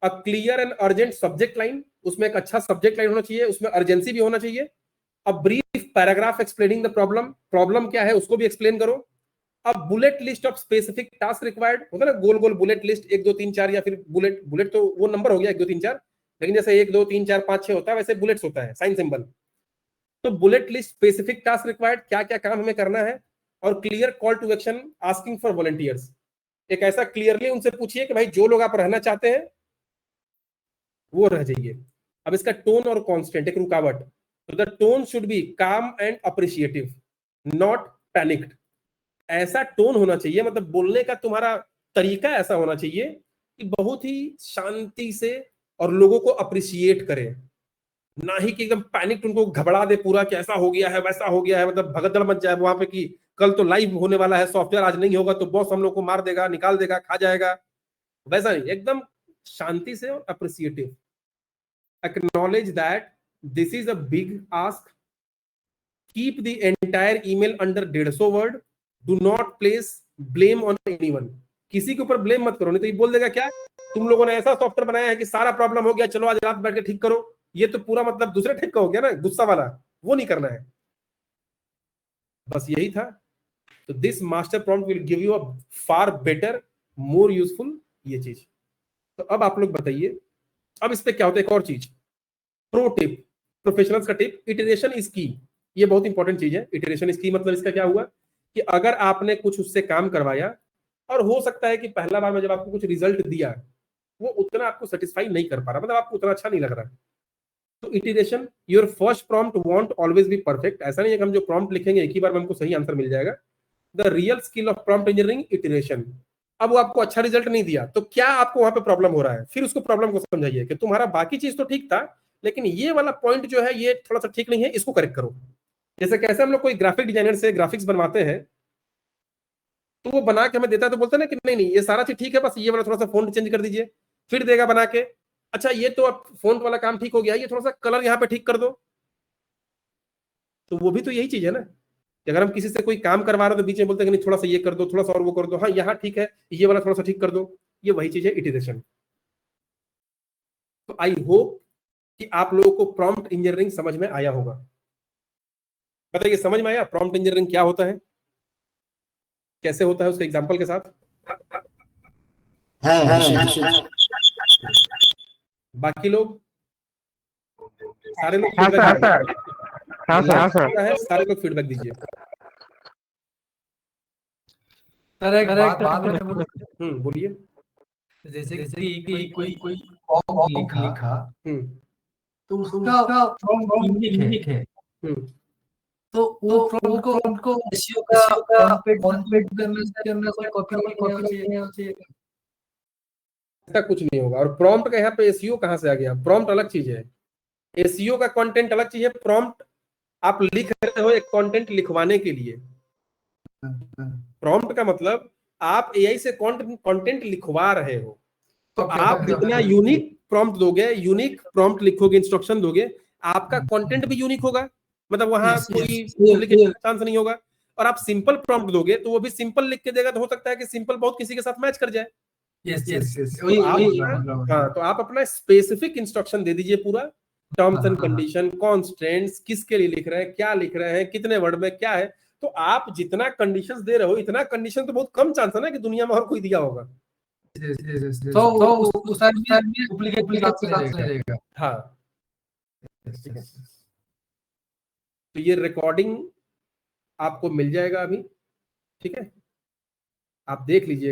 a clear and urgent subject line, उसमें एक अच्छा सब्जेक्ट लाइन होना चाहिए, उसमें अर्जेंसी भी होना चाहिए। A brief paragraph explaining the problem, problem क्या है उसको भी एक्सप्लेन करो। अब bullet list of specific task required, होता है ना गोल गोल बुलेट लिस्ट, 1 2 3 4, या फिर बुलेट, बुलेट तो वो नंबर हो गया 1 2 3 4, लेकिन जैसे 1 2 3 4 5 6 होता है, वैसे बुलेट्स होता है, साइन सिंबल। तो bullet list, specific task required, क्या क्या काम हमें करना है। और clear call to action asking for volunteers, एक ऐसा क्लियरली उनसे पूछिए कि भाई जो लोग आप रहना चाहते हैं वो रह जाइए। अब इसका टोन और कांस्टेंट, एक रुकावट, तो द टोन शुड बी काम एंड अप्रिशिएटिव, नॉट पैनिक्ड। ऐसा टोन होना चाहिए, मतलब बोलने का तुम्हारा तरीका ऐसा होना चाहिए कि बहुत ही शांति से और लोगों को अप्रिशिएट करे, ना ही कि एकदम पैनिक उनको घबरा दे पूरा कि ऐसा हो गया है वैसा हो गया है, मतलब भगदड़ मच जाए वहां पे कि कल तो लाइव होने वाला है सॉफ्टवेयर, आज नहीं होगा तो बॉस हम लोग को मार देगा, निकाल देगा, खा जाएगा। वैसा नहीं, एकदम शांति से और appreciative. Acknowledge that this is a big ask, keep the entire email under 150 word, do not place blame on anyone. किसी के ऊपर ब्लेम मत करो, नहीं तो ये बोल देगा क्या, तुम लोगों ने ऐसा सॉफ्टवेयर बनाया है कि सारा प्रॉब्लम हो गया, चलो आज रात बैठ के ठीक करो। ये तो पूरा मतलब दूसरे टाइप का हो गया ना, गुस्सा वाला, वो नहीं करना है। बस यही था। तो this master prompt will give you a far better, more useful ये चीज। तो अब आप लोग बताइए, अब इस पे क्या होता है, एक और चीज, प्रो टिप, प्रोफेशनल्स का टिप, इटरेशन इज की। ये बहुत इंपॉर्टेंट चीज है, इटरेशन इज की। मतलब इसका क्या हुआ कि अगर आपने कुछ उससे काम करवाया और हो सकता है कि पहला बार में जब आपको कुछ रिजल्ट दिया वो उतना आपको सेटिस्फाई नहीं कर पा रहा, मतलब आपको उतना अच्छा नहीं लग रहा, तो iteration, your first prompt want always be perfect. ऐसा नहीं है कि हम जो प्रॉम्प्ट लिखेंगे एक ही बार में हमको सही आंसर मिल जाएगा। The real skill of prompt engineering iteration. अब वो आपको अच्छा रिजल्ट नहीं दिया तो क्या आपको वहां पे प्रॉब्लम हो रहा है, फिर उसको प्रॉब्लम को समझाइए कि तुम्हारा बाकी चीज तो ठीक था लेकिन ये वाला पॉइंट जो है ये थोड़ा सा ठीक नहीं है, इसको करेक्ट करो। जैसे कैसे हम लोग कोई ग्राफिक डिजाइनर से ग्राफिक्स बनवाते हैं तो वो बना के हमें देता है तो बोलते हैं ना कि नहीं नहीं ये सारा चीज ठीक है, बस ये वाला थोड़ा सा फॉन्ट चेंज कर दीजिए, फिर देगा बना के, अच्छा ये तो अब फॉन्ट वाला काम ठीक हो गया, ये थोड़ा सा कलर यहाँ पे ठीक कर दो। तो वो भी तो यही चीज है ना कि अगर हम किसी से कोई काम करवा रहे हैं तो बीच में बोलते हैं कि नहीं थोड़ा सा ये कर दो, थोड़ा सा और वो कर दो, हाँ यहाँ ठीक है, ये वाला थोड़ा सा ठीक कर दो, ये वही चीज है इटरेशन। तो आई होप कि आप लोगों को प्रॉम्प्ट इंजीनियरिंग समझ में आया होगा। बताइए समझ में आया प्रॉम्प्ट इंजीनियरिंग क्या होता है, कैसे होता है, उसके एग्जांपल के साथ। बाकी लोग सारे लोग हाँ फीडबैक सर, हाँ सर, हाँ सर। है, सारे लोग फीडबैक दीजिए। सर एक बात मैं बोलूं, बोलिए। जैसे कि कोई फॉर्म लिखा तो उसका फॉर्म यूनिक है, तो वो फॉर्म को एसईओ का कॉन्फ़िग करने से कॉपी नहीं होती। ऐसा कुछ नहीं होगा। और प्रॉम्प्ट का यहाँ पे एसईओ कहाँ से आ गया, प्रॉम्प्ट अलग चीज है, एसईओ का कंटेंट अलग चीज है। प्रॉम्प्ट आप लिख रहे हो एक कंटेंट लिखवाने के लिए, प्रॉम्प्ट का मतलब आप एआई से कंटेंट लिखवा रहे हो, तो आप जितना यूनिक प्रॉम्प्ट दोगे, यूनिक प्रॉम्प्ट लिखोगे, इंस्ट्रक्शन दोगे, आपका कंटेंट भी यूनिक होगा, मतलब वहां कोई डुप्लीकेट चांस नहीं होगा। और आप सिंपल प्रॉम्प्ट दोगे तो वो भी सिंपल लिख के देगा, तो हो सकता है कि सिंपल बहुत किसी के साथ मैच कर जाए। हाँ, तो आप अपना स्पेसिफिक इंस्ट्रक्शन दे दीजिए पूरा, टर्म्स एंड कंडीशन, कॉन्स्टेंट्स, किसके लिए लिख रहे हैं, क्या लिख रहे हैं, कितने वर्ड में क्या है। तो आप जितना कंडीशंस दे रहे हो, इतना कंडीशन तो बहुत कम चांस है ना कि दुनिया में और कोई दिया होगा। तो उस टाइम में डुप्लीकेट रहेगा। हाँ, तो ये रिकॉर्डिंग आपको मिल जाएगा अभी, ठीक है, आप देख लीजिएगा।